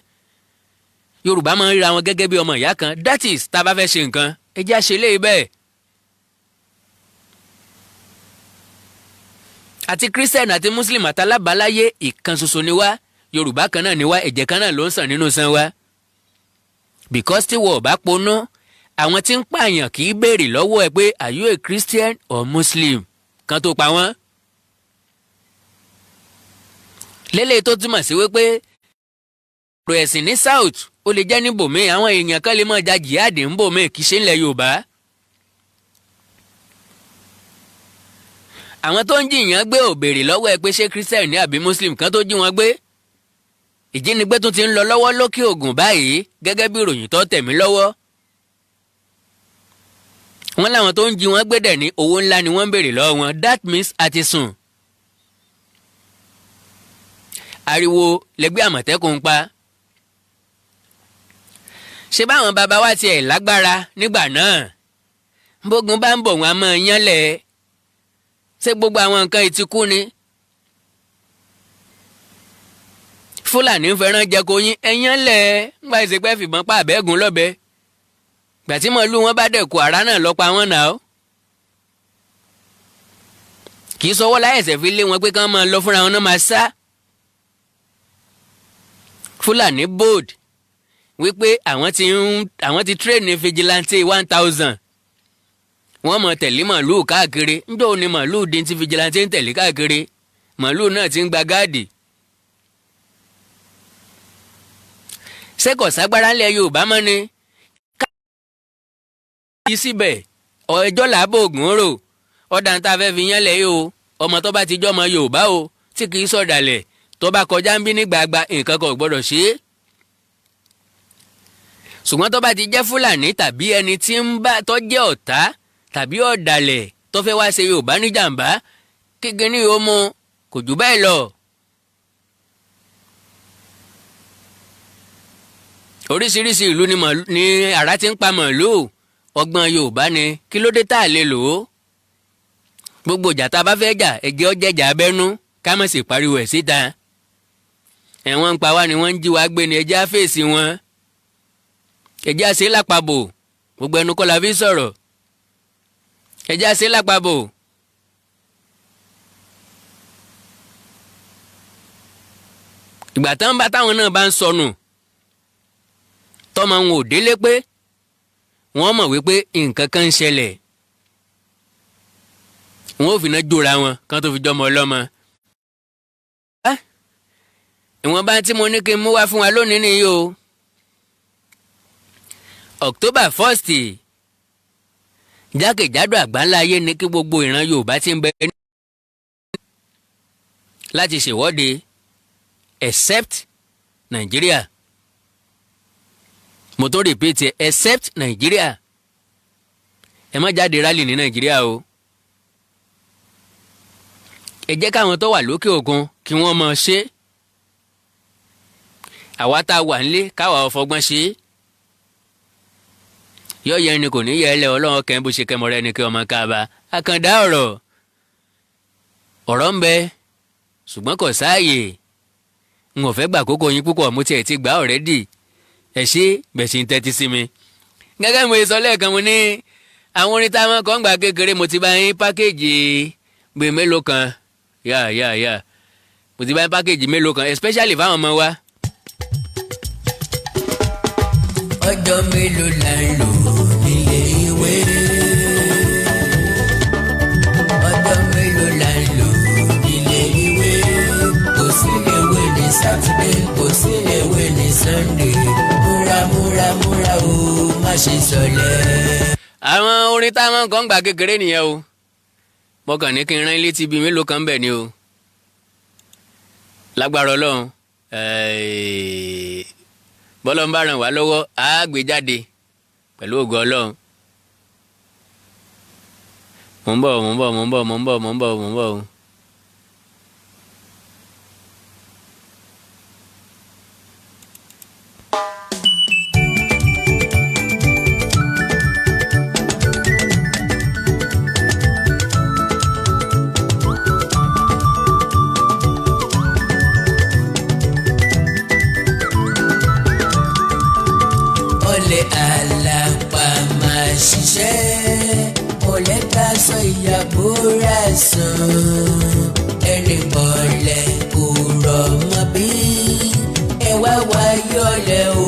Yorùbá máa ń ríra wọn gẹ́gẹ́ bí ọmọ ìyá kan. That is tá a bá fẹ́ ṣe nǹkan ẹ jẹ́ á ṣe léyìí bẹ́ẹ̀. Àti Christian àti Muslim àtàlábàáláyé ìkan ṣoṣo ni wá. Yorùbá kan náà ni wá, ẹ̀jẹ̀ kan náà ló ń sàn nínú san wa. Because tí wọ́n ò bá ponú, àwọn tí ń pààyàn kì í béèrè lọ́wọ́ ẹ pé are you a Christian or Muslim kan tó pa wọ́n. lélẹ̀ tó túmọ̀ sí wípé ọ̀rọ̀ ẹ̀sìn ní south ó lè jẹ́ ní bòmíì àwọn èèyàn kan lè máa ja jihad ń bòmíì kì í ṣe ńlẹ̀ Yorùbá. àwọn tó ń jiyàn gbé ò béèrè lọ́wọ́ ẹ pé ṣé Christian ní àbí Muslim kan tó jí wọn gbé. ìjínigbé tún ti ń lọ lọ́wọ́ lókè Ògùn báyìí gẹ́gẹ́ bí ìròyìn tó tẹ̀ mí lọ́wọ́. wọ́n láwọn tó ń jí wọn gbé dẹ̀ ní owó ńlá ni wọ́n ń béèrè lọ́wọ́ wọn that means àti sùn. ariwo lẹgbẹ́ Àmọ̀tẹ́kùn ń pa. ṣé báwọn bàbá wa tiẹ̀ lágbára nígbà náà bógun bá ń bọ̀ wọ́n á máa yánlẹ̀ ṣé gbogbo àwọn nǹkan ìtìkú ni. Fúlàní ń fẹ́ràn jẹko yín ẹ̀yán lẹ̀ ńgbà ìsèpẹ́ fìbọn pa àbẹ́gun lọ́bẹ gbà tí mọ̀lú wọn bá dẹ̀kú àrá náà lọ́pa wọn náà ó. kì í sọwọ́ láyẹ̀sẹ̀ fi lé wọn pé kán máa lọ fúnra wọn náà máa sá. Fúlàní bold wípé àwọn ti tírèènì fìjìláńtì 1000 wọ́n mọ̀ tẹ̀lé màlúù káàkiri ńjọ́ ni màlúù di ti fìjìláńtì ń tẹ̀lé káàkiri màlúù náà ti ń gba gáàdì. sẹ́kọ̀ ságbára ńlẹ̀ Yorùbá mọ́ ni ká síbẹ̀ ẹjọ́ làbò ògùn rò ọ̀dà ń ta fẹ́ fi yánlẹ̀ yìí o ọmọ tó bá ti jọ́ ọmọ Yorùbá o tí kì í sọ̀dàlẹ̀ tó bá kọjá ń bí ní gbàgbà nǹkan kan ò gbọ́dọ̀ ṣe é. ṣùgbọ́n tó bá ti jẹ́ Fúlàní tàbí ẹni tí ń bá tó jẹ́ ọ̀tá tàbí ọ̀dàlẹ̀ tó fẹ́ wá ṣe Yorùbá níjàmbá kékeré ní o mọ kò jù bẹ́ẹ̀ lọ. oríṣiríṣi ìlú ni àrá ti ń pa màlúù ọgbọ́n Yorùbá ni kí ló dé tá a lè lò ó. gbogbo ìjà tá a bá fẹ́ jà ẹ̀jẹ̀ ó jẹ́jà abẹ́nú ká má sì pariwo ẹ̀ síta. ẹ̀wọ̀n ń pa wá ni wọ́n ń jí wá gbé ni ẹjẹ́ á fèsì wọn. ẹjẹ́ á ṣe lápapọ̀ gbogbo ẹnu kọ́ la fi sọ̀rọ̀. ẹjẹ́ á ṣe lápapọ̀. ìgbà táwọn náà bá ń sọnù tọ́mọ wọn ò délé pé wọ́n mọ̀ wípé nǹkan kan ń ṣẹlẹ̀ wọn ò fi náà jóra wọn kán tó fi jọmọ ọlọ́mọ. ìwọ̀nba tí mo ní kí n mú wá fún wa lónìí nìyí o. October 1st jákèjádò àgbáńlá ayé ní kí gbogbo ìran Yorùbá ti ń bẹ láti ṣèwọ́de except Nigeria. mo tó repeat except Nigeria. ẹ má jáde rally ní Nigeria o. ẹ jẹ́ káwọn tó wà lókè òkun kí wọ́n mọ̀ ṣe. àwa tá a wà nílé káwa ọ̀fọ̀gbọ́n ṣe. yọ̀ọ̀yẹ́ ni kò ní yẹ ẹ lẹ́ Ọlọ́run kẹ́ bó ṣe kẹ́mọ rẹ ni kí ọmọ káàbà. àkàndá ọ̀rọ̀ ń bẹ ṣùgbọ́n kò sáàyè. n ò fẹ́ gbà kókó yín púpọ̀ mo tiẹ̀ ti gbà already. ẹ ṣe bẹ̀ ṣe ń tẹ́tí sí mi. gẹ́gẹ́ mo sọ lẹ́ẹ̀kan mo ní àwọn orin táwọn kan gbà kékeré mo ti bá yín pákéjì gbé mélòó kan mo ti bá yín pákéjì mélòó kan especially fáwọn ọmọ wa. ọjọ́ mélòó la ń lò nílé ìwé ọjọ́ mélòó la ń lò nílé ìwé kò sí léwé ní sátidé kò sí léwé ní sànńdé múra o má ṣe sọlẹ̀. àwọn orin táwọn kan gbà kékeré nìyẹn o mo kàn ní kí n rán ilé tí ibi mélòó kan bẹ̀ ni o lágbára Ọlọ́run bọ́lọ́ ń bá ràn wá lọ́wọ́ á gbé jáde pẹ̀lú ògo Ọlọ́run. mo ń bọ̀. ṣiṣẹ́ olè ká sọ ìyàbò rẹ̀ sùn ẹni bọ̀lẹ̀ kò rọ̀ mọ́ bí ẹ wá wáyé ọ̀lẹ́ o.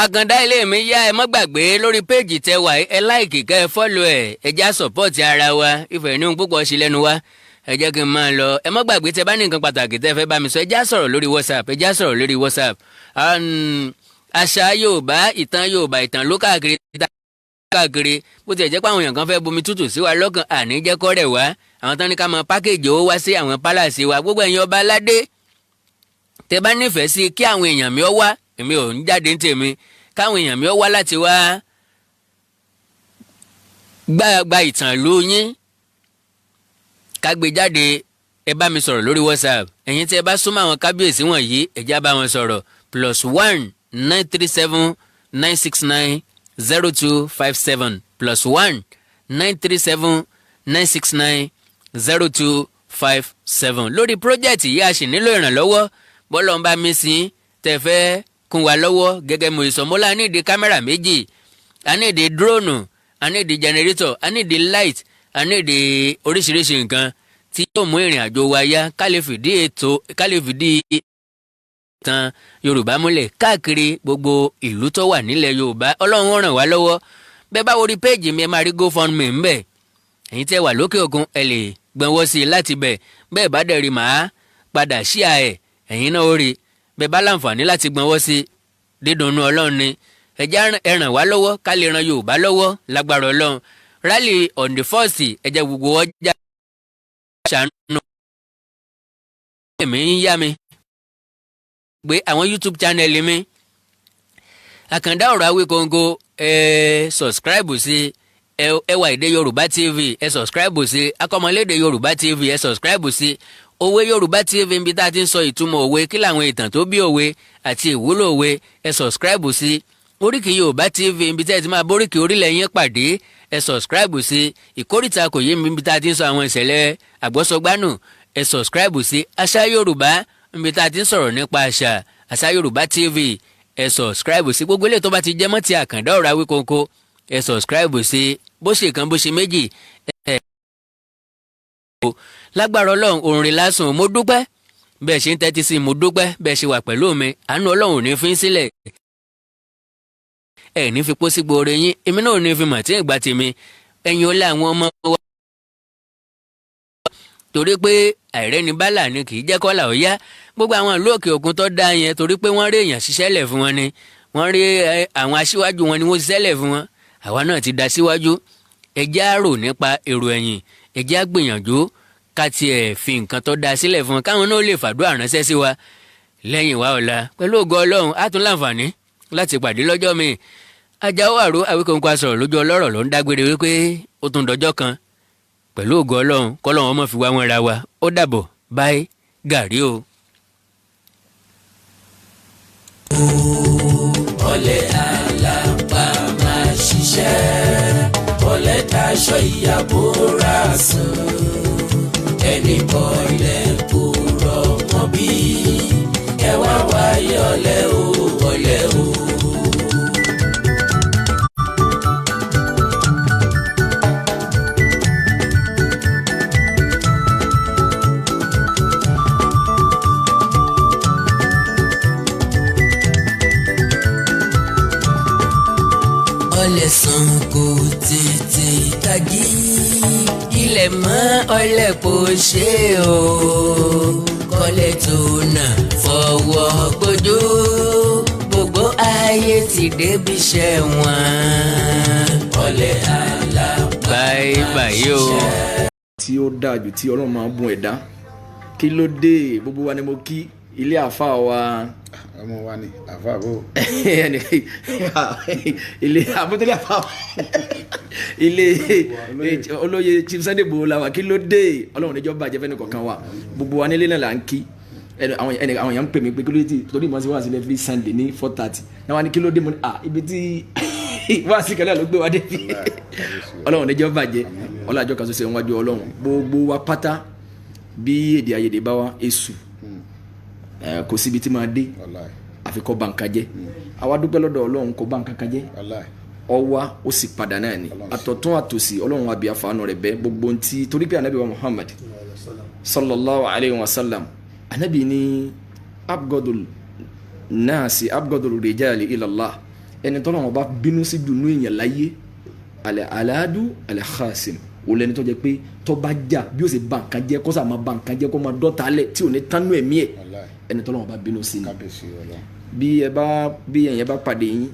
àkàndá ilé mi yá ẹ mọ́ gbàgbé lórí péèjì tẹ wà ẹ láìkì kẹ́ ẹ fọ́lọ̀ ẹ já sọ̀pọ̀tì ara wa ìfẹ́ ní ohun púpọ̀ sí lẹ́nu wa ẹ jẹ́ kí n máa lọ ẹ má gbàgbé tẹ bá ní nǹkan pàtàkì tẹ́ fẹ́ bá mi sọ ẹ já sọ̀rọ̀ lórí WhatsApp ẹ já sọ̀rọ̀ lórí WhatsApp àṣà Yorùbá ìtàn Yorùbá ìtàn ló káàkiri bó tiẹ̀ jẹ́ pé àwọn èèyàn kan fẹ́ bomi tútù sí wa lọ́kàn àní jẹ́ kọ́ rẹ̀ wá àwọn tán ní ká mọ pákéjì owó wá sí àwọn pálàsì wa gbogbo ẹ̀yin ọba aládé tẹ bá nífẹ̀ẹ́ sí kí àwọn èèyàn mi ó wá èmi ò ń jáde ní tèmi káwọn èèyàn mi ó wá láti wá gba ìtàn ìlú yín ká gbé jáde ẹ bá mi sọ̀rọ̀ lórí WhatsApp ẹ̀yin tí ẹ bá súnmọ́ àwọn kábíyèsí wọ̀nyí ẹ já bá wọn sọ̀rọ̀ +1 937 969 0257 +1 937 969 0257 lórí pírójẹ́tì yìí a sì nílò ìrànlọ́wọ́ bọ́lọ̀ ń bá mi sìn tẹ́ fẹ́ kún wa lọ́wọ́ gẹ́gẹ́ mo ìsọmọ́lá a ní ìdí kámẹ́rà méjì a ní ìdí dúróònù a ní ìdí jẹnẹrétọ̀ a ní ìdí light a ní ìdí oríṣiríṣi nǹkan tí yóò mú ìrìn àjò wa yá ká lè fìdí ìtàn Yorùbá múlẹ̀ káàkiri gbogbo ìlú tó wà nílẹ̀ Yorùbá Ọlọ́run ó ràn wá lọ́wọ́ bẹ́ẹ̀ bá worí péèjì mi ẹ máa rí GoFundMe ńbẹ̀ ẹ̀yin tẹ́ wà lókè òkun ẹ lè gbọ́nwọ́ sí i láti bẹ̀ bẹ́ẹ̀ bá dẹ̀ rí màá padà ṣíà ẹ̀ ẹ̀yin náà ó rí bẹ́ẹ̀ bá láǹfààní láti gbọ́nwọ́ sí dídùnnú Ọlọ́run ni ẹ ràn wá lọ́wọ́ ká lè ran Yorùbá lọ́wọ́ lágbára Ọlọ́run rally on the 1st ẹ jẹ́ gbogbo ọjà ṣàánú èmi ń yá mi gbé àwọn YouTube channel mi Àkàndá Ọ̀rọ̀ Awíkonko subscribe sí ẹwà èdè Yorùbá TV ẹ subscribe sí Akọ́mọlédè Yorùbá TV ẹ subscribe sí Òwe Yorùbá TV níbi tá a ti ń sọ ìtumọ̀ òwe kí làwọn ìtàn tó bí òwe àti ìwúlò òwe ẹ subscribe sí Oríkì Yorùbá TV níbi tá ẹ ti máa bóríkì orílẹ̀ yẹn pàdé ẹ subscribe sí Ìkórìtà Kò Yé Mi níbi tá a ti ń sọ àwọn ìṣẹ̀lẹ̀ àgbọ́sọgbánù ẹ subscribe sí Àṣà Yorùbá níbi tá a ti ń sọ̀rọ̀ nípa Àṣà Yorùbá TV ẹ subscribe sí gbogbo ilé tó bá ti jẹ́ mọ́ ti Àkàndá Ọ̀rọ̀ Awíkonko ẹ subscribe sí bó ṣe kan bó ṣe méjì lágbára Ọlọ́run orin lásán mo dúpẹ́ bẹ́ẹ̀ ṣe ń tẹ́tí sí mo dúpẹ́ bẹ́ẹ̀ ṣe wà pẹ̀lú mi àánú Ọlọ́run ò ní fi sílẹ̀ ẹ̀ ní fi pọ́ sí gbòòrò yín èmi náà ò ní fi mọ̀ tí ìgbà tèmi ẹ̀yin ó lé àwọn ọmọ wa torí pé àìrẹ́ni bálà ni kì í jẹ́ kọ́là ó yá gbogbo àwọn ìlú òkè òkun tó dá yẹn torí pé wọ́n rí èèyàn ṣiṣẹ́ lẹ̀ fún wọn ni wọ́n rí àwọn aṣíwájú wọn ni wọ́n ṣiṣẹ́ lẹ̀ fún wọn àwa náà ti dá síwájú ẹ jẹ́ á rò nípa èrò ẹ̀yìn ẹ jẹ́ á gbìyànjú ká tiẹ̀ fi nǹkan tó dá sílẹ̀ fún wọn káwọn náà lè fàdúrà ránṣẹ́ sí wa lẹ́yìn wa ọ̀la pẹ̀lú ògo Ọlọ́run á tún láǹfààní láti pàdé lọ́jọ́ mi Àjàó Àrò Awíkonko asọ̀rọ̀ lójú ọlọ́rọ̀ ló ń dágbére wípé ó tún dọjọ́ kan pẹ̀lú ògo Ọlọ́run kọ́lọ́run ọmọ fi wá wọn ra wa ó dàbọ̀ báyìí gàrí o. ọ̀lẹ àlàpà máa ṣiṣẹ́ ọ̀lẹ taṣọ ìyàbò rà sùn ẹnì kọ́lẹ̀ kúrọ̀ mọ́ bí ẹ wá wáyé ọ̀lẹ o ọ̀lẹ o. ọ̀lẹ sàn kò tètè tají ilẹ̀ mọ́ ọ̀lẹ kò ṣe o kọ́lẹ̀ tó nà fọwọ́ gbójú gbogbo ayé ti débi iṣẹ́ wọn ọ̀lẹ àlàpà báyìí o. tí ó dáa jù tí Ọlọ́run máa ń bùn ẹ̀dá kí ló dé gbogbo wa ni mo kí ilé àáfàá wa ọmọ wa ni àáfàá bò ilé àbótẹ́lẹ̀ àáfàá ilé olóye Chief Sunday Igboho la wa kí ló dé Ọlọ́run níjọ́ bàjẹ́ fẹ́ni kọ̀ọ̀kan wa gbogbo wa nílé náà là ń kí àwọn èèyàn ń pè mí pé kí ló dé torí ìmọ̀ sí wá sí every Sunday ní 4:30 náà wá ní kí ló dé mo ní ibi tí wá sí kẹlẹ́ ló gbé wa débi Ọlọ́run níjọ́ bàjẹ́ ọlọ́àjọ kan ṣoṣo wájú Ọlọ́run gbogbo wa pátá bí èdè àìyedè bá wa èṣù kò síbi tí máa dé àfi kó bà nǹkan jẹ́ àwa dúpẹ́ lọ́dọ̀ Ọlọ́run kó bà nǹkan kan jẹ́ ọwá ó sì padà náà ni àtọ̀tún àtòsí Ọlọ́run àbí àfààní rẹ̀ bẹ́ gbogbo ntí torí pé anabi wa Muhammad sallallahu alayhi wa sallam anabi ni abgadul naasi abgadul rijali ilallah ẹni tọ́lọ́ wọn bá bínú sí dùnú èèyàn láyé alẹ́ aláàdú alẹ́ khasim o lẹni tó jẹ́ pé tó bá jà bí ó sì ba nǹkan jẹ́ kó sà máa ba nǹkan jẹ́ kó máa dọ́ta lẹ̀ tí ò ní tánú ẹ̀mí ẹ̀ ẹni tó lọ́wọ́ bá bínú sí ni bí ẹ̀yẹn bá pàdé yín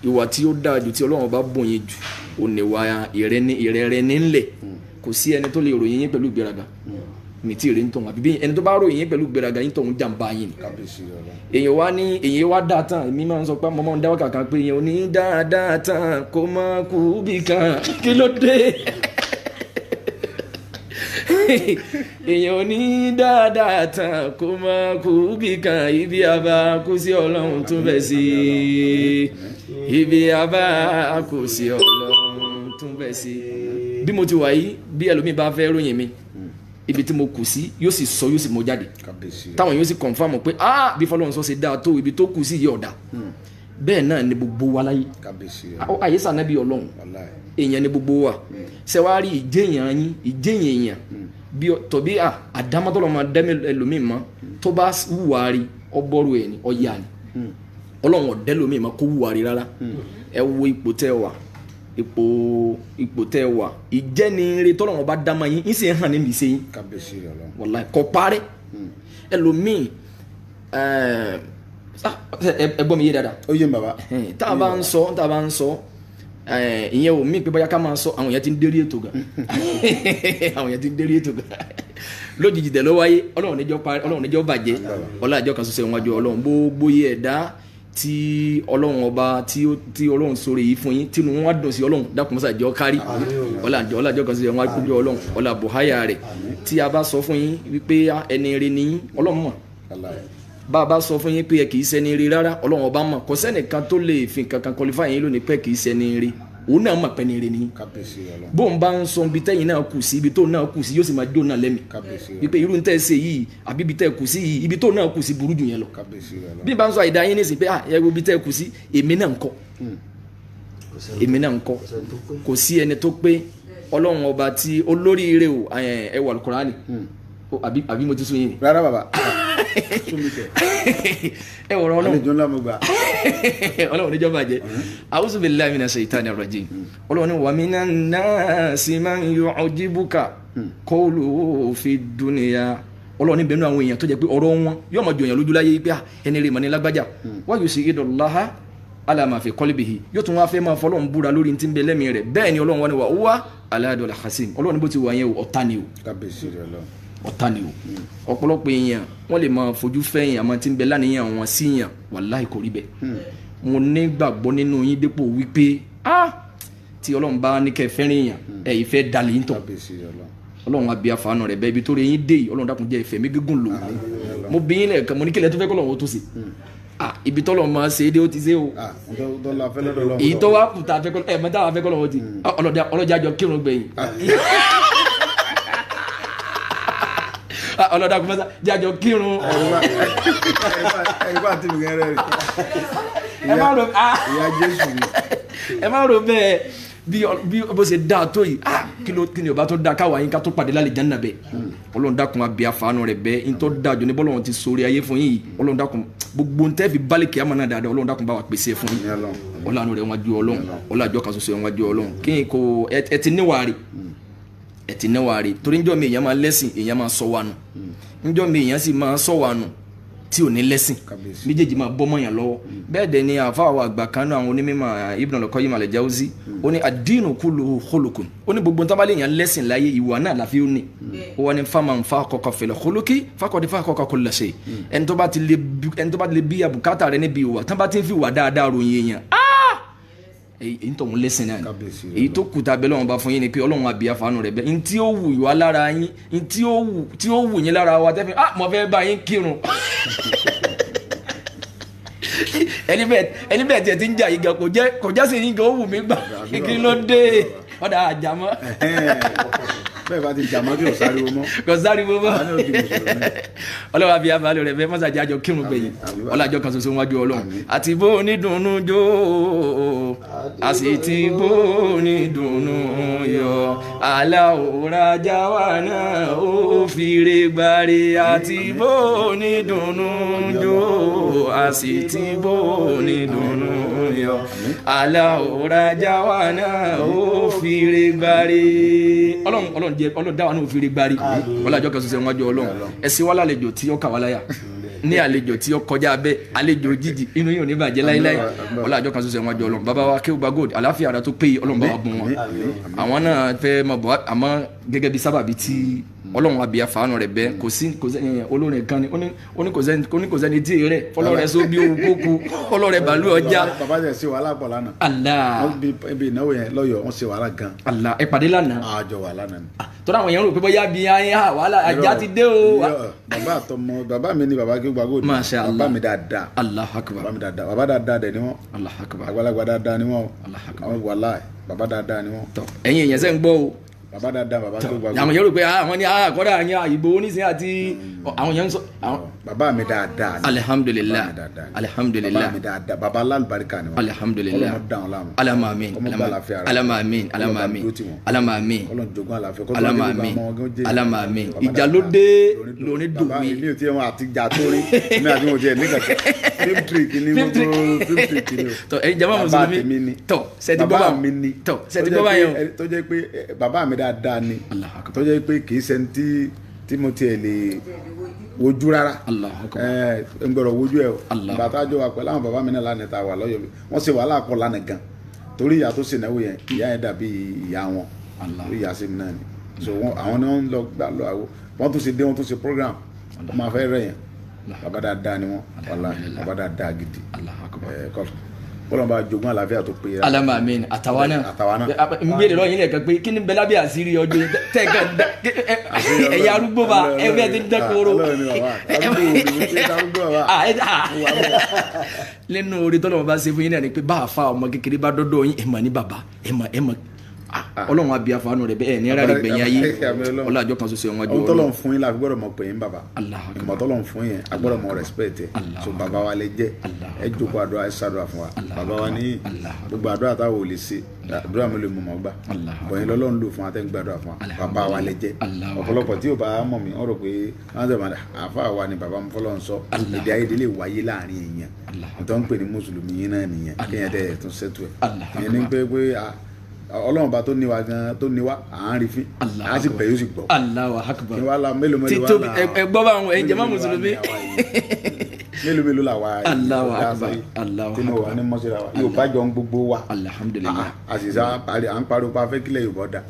ìwà tí ó dáa jù tí Ọlọ́run bá bùn yín jù ò ní wá ìrẹ́rẹ́ nílẹ̀ kò sí ẹni tó lè ròyìn yín pẹ̀lú ìgbéraga mi tí ì rí ń tọ̀hún àbí bí ẹni tó bá ròyìn yín pẹ̀lú ìgbéraga yín tọ̀hún jàǹbá yín ni èyàn wá dáa tán èmi máa ń sọ pé mọ́mọ́ ń dáwọ́ kàkà pé èyàn ò ní dáadáa tán kó má kú bí kan kí ló dé èyàn ò ní dáadáa tán kó má kú bí kan ibi àbá kú sí Ọlọ́run tún bẹ̀ sí ibi àbá kú sí Ọlọ́run tún bẹ̀ sí bí mo ti wà yìí bí ẹlòmíì bá fẹ́ ròyìn mi ibi tí mo kù sí yóò sì sọ yóò sì mọ jáde táwọn yóò sì confirm pé bí fọlọ́run sọ ṣe dáa tó ibi tó kù sí yìí ọ̀dà bẹ́ẹ̀ náà ni gbogbo wa láyé ayé sànẹ́bí Ọlọ́run èèyàn ni gbogbo wa ṣẹwárí ìjẹyàn yín ìjẹyàn èèyàn bí tọ́bí àdámọ́tọ́lọ́ máa dẹ́mi ẹlòmíì mọ́ tó bá wùwà rí ọbọ̀rù ẹ̀ ní ọ̀yà ni Ọlọ́run ọ̀dẹ́ lòmíì mọ́ kó wùwà rí rárá ẹ wo ipò tẹ́ wà ipò tẹ́ wà ìjẹ́niire tọ́lọ́run bá dá máa yín ń sì ń hàn níbi ìṣe yín wàláì kò parẹ́ ẹlòmíì ẹ gbọ́ mi yé dáadáa ó yé bàbá tá a bá ń sọ ìyẹn ò mí pé bóyá ká máa sọ àwọn èèyàn ti ń dérí ètò gan àwọn èèyàn ti ń dérí ètò gan lójijì tẹ̀ ló wáyé Ọlọ́run níjọ́ bàjẹ́ ọlọ́àjọ kan ṣoṣo ìwájú Ọlọ́run gbogbo yẹ ẹ̀dá tí Ọlọ́run ọba tí Ọlọ́run sọ̀rọ̀ yìí fún yín tínú wọn wá dùn sí Ọlọ́run dákun mọ́sá jẹ́ ọ kárí ọlọ́àjọ kan ṣoṣo ìwájú Ọlọ́run ọlá bùháyà rẹ̀ tí a bá sọ fún yín wípé ẹni rere ni yín Ọlọ́run mọ̀ bá a bá sọ fún yín pé ẹ kì í ṣẹni rí rárá Ọlọ́run ọba mọ̀ kò sẹ́nìkan tó lè fi kankan qualify yín lónìí pé kì í ṣẹni rí òun náà mọ̀ pé ní rí ni bóun bá ń sọ ibi tẹ́yìn náà kù sí ibi tó náà kù sí yóò sì máa jó náà lẹ́mìí wípé irú ń tẹ́ ṣe yìí àbí ibi tẹ́ kù sí yìí ibi tó náà kù sí burú jù yẹn lọ bí bá ń sọ àìdá yín ní ìsìn pé ẹ wo ibi tẹ́ kù sí èmi náà ń kọ́ kò sí ẹni tó pé Ọlọ́run ọba tí olóríire o ẹ wà Al-Qur'ani àbí mo ti sún yín. rárá bàbá ẹ wọ̀rọ̀ Ọlọ́run àlejò ńlá mo gbà. Ọlọ́run níjọ́ bàjẹ́ a'udhu billahi minash shaitani rajim Ọlọ́run ní wa minan nasi man yu'jibuka qawluhu fid dunya Ọlọ́run ní bẹ̀rù àwọn èèyàn tó jẹ́ pé ọ̀rọ̀ wọn yóò máa jọyàn lójú láyé pé ẹni rè mọ̀ ní lágbájá wa yusidullaha ala ma fi qalbihi yóò tún wá fẹ́ máa fọlọ́run búra lórí tí ń bẹ lẹ́mìí rẹ̀ bẹ́ẹ̀ ni Ọlọ́run wá ní wa huwa aladul hasim Ọlọ́run ní bó ti wà yẹn ọ̀tá ni o ọ̀tá ni o ọ̀pọ̀lọpọ̀ èèyàn wọ́n lè máa fojú fẹ́yìn àmọ́ tí ń bẹ láníyàn wọn síyàn wàláhì kò rí bẹ́ẹ̀ mo ní gbàgbọ́ nínú yín dépò wípé tí Ọlọ́run bá ní kẹ́ fẹ́ràn èèyàn ẹ̀ ìfẹ́ dalẹ̀ yín tán Ọlọ́run àbí àfààní rẹ̀ bẹ́ẹ̀ ibi tó rí yín dé yìí Ọlọ́run dákun jẹ́ ìfẹ́ mi gígùn lò mo bí yín lẹ́ẹ̀kan mo ní kílẹ̀ tó fẹ́ kọ́ lọ́wọ́ tó ṣe ibi tọ́lọ̀ máa ṣe é dé ó ti ṣe o èyí tó wá kùtà mẹ́ta wà fẹ́ kọ́ lọ́wọ́ ti ọlọ́jà kírun gbẹ̀yìn ọlọ́dà kò mẹ́ta jájọ kírun. ẹ̀rí bá ti mi gẹ́rẹ́ rí. ẹ má ro bẹ́ẹ̀ bí bó ṣe dáa tó yìí kí ni ọba tó dáa káwa yín ká tó pàdé lálẹ́ jẹ́nà bẹ́ẹ̀ Ọlọ́run dákun àbí àfààní rẹ̀ bẹ́ẹ̀ ń tọ́ dáa jù ní bọ́lọ́run ti sórí ayé fún yìí Ọlọ́run dákun gbogbo ń tẹ́ fi bálẹ̀ kí á máa náà dáadáa Ọlọ́run dákun bá wa pèsè fún yìí Ọlọ́run rẹ̀ wájú Ọlọ́run ọlọ́àjọ kan ṣoṣo wájú Ọlọ́run kí n kò ẹ ti níwàárí ẹ ti níwàárí torí njọ́ mi èèyàn máa lẹ́sìn èèyàn máa sọ wa nù njọ́ mi èèyàn sì máa sọ wa nù tí ò ní lẹ́sìn méjèèjì máa bọ́ mọ́yàn lọ́wọ́ bẹ́ẹ̀ dẹ̀ ni àfáwọ̀ àgbà kan náà àwọn onímọ̀ Ibn al-Qayyim al-Jawzi ó ní ad-dinu kulluhu khuluqun ó ní gbogbo ntábàlẹ̀ èèyàn lẹ́sìn láyé ìwà náà láfi ó ní ó wà ní faman faqaqa fil khuluqi faqad faqaqa kulla shay ẹni tó bá ti lè bí àbùkátà rẹ níbi ìwà tán bá ti ń fi ìwà dáadáa ròyìn èèyàn èyí tó ń lẹ́sìn náà ni èyí tó kùtà bẹ́ẹ̀ lọ́wọ́ bá fún yín ni pé Ọlọ́run àbí àfààní rẹ̀ bẹ́ẹ̀ ní tí ó wù wá lára yín ní tí ó wù yín lára wa tẹ́fẹ́ mo fẹ́ bá yín kírun ẹni bẹ́ẹ̀ tiẹ̀ ti ń jà yìí gan kò já sí yín gan ó wù mí gbà kí ló dé ọ̀dà àjàmọ́ bẹ́ẹ̀ bá ti jàmọ́ kí o sáriwo mọ́. kò sáriwo mọ́ Ọlọ́run àbí àfààní rẹ̀ bẹ́ẹ̀ mọ́sàájì àjọ kírun gbẹ̀yìn ọlọ́àjọ kan ṣoṣo wájú Ọlọ́run àti bó onídùnnú jó a sì ti bó onídùnnú yọ aláwòrájà wà náà ó fìrè gbàre àti bó onídùnnú jó a sì ti bó onídùnnú yọ aláwòrájà wà náà ó fi ire gbárí ọlọ́run dáwà náà fi ire gbárí ọlọ́jọ́ kan ṣoṣo wájú ọlọ́run ẹ̀sìn wà lálejò tí ó kà wá láyà ní àlejò tí ó kọjá abẹ́ àlejò jíjì inú yóò ní bàjẹ́ láíláí ọlọ́jọ́ kan ṣoṣo wájú ọlọ́run bàbá wa Akeugba Gold àláfíà ara tó péye ọlọ́run bá wa bùn wọn àwọn náà fẹ́ mọ̀ bọ́ àmọ́ gẹ́gẹ́ bí sábàbí tí ọlọ́run àbíyá fàánù rẹ̀ bẹ́ẹ̀ kò sí olórin kan ni oníkòsẹ́ni tí rẹ̀ fọlọ́rẹ́ só bí owó kókó fọlọ́rẹ́ bàálù ọjà. bàbá tẹ̀ ṣe wàhálà pọ̀ lánàá. Allah ibi ìnáwó yẹn lọ́yọ̀ wọ́n ṣe wàhálà gan. Allah ẹ pàdé lánàá. àjọ wàhálà náà ni. tọ́lá àwọn èèyàn rò pé bóyá bí wàhálà ajá ti dé o. bàbá mi ni bàbá Akeugba Gold. Masha Allah. bàbá mi dáadáa. Allahu Akbar. bàbá mi dáadáa bàbá dáadáa dẹ̀ ni wọ́n. Allahu Akbar. àgbàlagbà dáadáa ni wọ́n. Allahu Akbar. àwọn wàhálà bàbá dáadáa ni wọ́n. ẹ̀yin èèyàn sẹ́ ń gbọ́ o. bàbá dáadáa bàbá Akeugba Gold. àwọn èèyàn rò pé àwọn ní àkọ́dà àyàn ìbò oníṣẹ́ àti àwọn èèyàn ń sọ. bàbá mi dáadáa ni. Alhamdulillah. bàbá mi dáadáa ni. Alhamdulillah. bàbá mi dáadáa bàbá alálùbáríkà ni wọ́n. Alhamdulillah. Ọlọ́run dáhùn láàmú. Alama amin. Alama amin. Alama amin. Alama amin. Ọlọ́run jogún àlàáfíà. Alama amin. Alama amin. ìjà ló dé lóní dùn bàbá mí. mi ò tí wọn àti ìjà tó rí mi àti wọn jẹ ní kankan film trick ni gbogbo film trick ni o. tọ ẹ jama mùsùlùmí tọ sẹti gbọ́ bá mi ni tọ sẹti gbọ́ bá yẹn o. tó jẹ́ pé bàbá mi dáadáa ni tó jẹ́ pé kì í ṣe tí mo tiẹ̀ lè wojú rárá n gbọ́dọ̀ wojú ẹ o bàtà jọ wa pẹ̀lú àwọn bàbá mi náà lánàá ta wà lọ́yọ̀ mi wọ́n ṣe wàhálà pọ̀ lánàá gan torí ìyá tó ṣènáwó yẹn ìyá yẹn dàbí ìyá wọn torí ìyá sí mi náà ni so àwọn náà ń lọ gbà lọ àwọ wọ́n tún ṣe dé wọ́n tún ṣe program wọ́n máa fẹ́ rẹ̀ yẹn bàbá dáadáa ni wọ́n wàlá bàbá dáadáa gidi kọlọmọba jogún àlàáfíà tó péye. Alama amin àtàwọn náà n gbé lọ yín lẹ́ẹ̀kan pé kí ni bẹ́lá bí àṣírí ọjọ́ tẹ́ẹ̀kan ẹ̀yà arúgbó bá ẹgbẹ́ ti dẹ́koro. lẹ́nu orí tọ́lọ́mọ bá ṣe fún yín náà ni pé bá a fa ọmọ kékeré bá dọ́dọ̀ yín ẹ̀mọ̀ ní bàbá ẹ̀mọ̀ ọlọ́run àbí àfààní rẹ̀ bẹ́ẹ̀ ní rárá ìgbẹ̀yìn ayé ọlọ́jọ́ kan ṣoṣo wọn jọ ọlọ́run tọ́lọ́run fún yín la fi gbọ́dọ̀ mọ̀ pé yín bàbá ìmọ̀ tọ́lọ́run fún yín a gbọ́dọ̀ mọ̀ respect ẹ̀ so bàbá wa lè jẹ́ ẹ jókòó àdúrà ẹ ṣàdúrà fún wa bàbá wa ní gbogbo àdúrà táwọn ò lè ṣe àdúrà mi lè mọ̀ mọ́ gbà bọ̀yìn lọ́lọ́run lò fún wa tẹ́ ń gbàdúrà fún wa bàbá wa lè jẹ́ ọ̀pọ̀lọpọ̀ tí ò bá mọ̀ mí ọ̀rọ̀ pé wọ́n sọ àfa wa ni bàbá mi fọlọ́run sọ èdè ayédè lè wáyé láàrin èèyàn tó ń pè ní mùsùlùmí yín náà nìyẹn kéèyàn tẹ̀ tún ṣètò ẹ̀ ìyẹn ní pé ọlọ́run bá tó ní wa gan tó ní wa à ń rí fín a sì bẹ̀ yóò sì gbọ́. Allahu Akbar. kí wàá la mélòó mélòó wà náà ẹ gbọ́ bá àwọn ẹ̀jẹ̀ má mùsùlùmí. mélòó mélòó la wa Allahu Akbar. Allahu Akbar. tí mo wà ní mọ́síra wa yóò bá jọ ń gbogbo wa. Alhamdulillah. àṣìṣe à ń pariwo pa fẹ́ kílẹ̀ Yorùbá da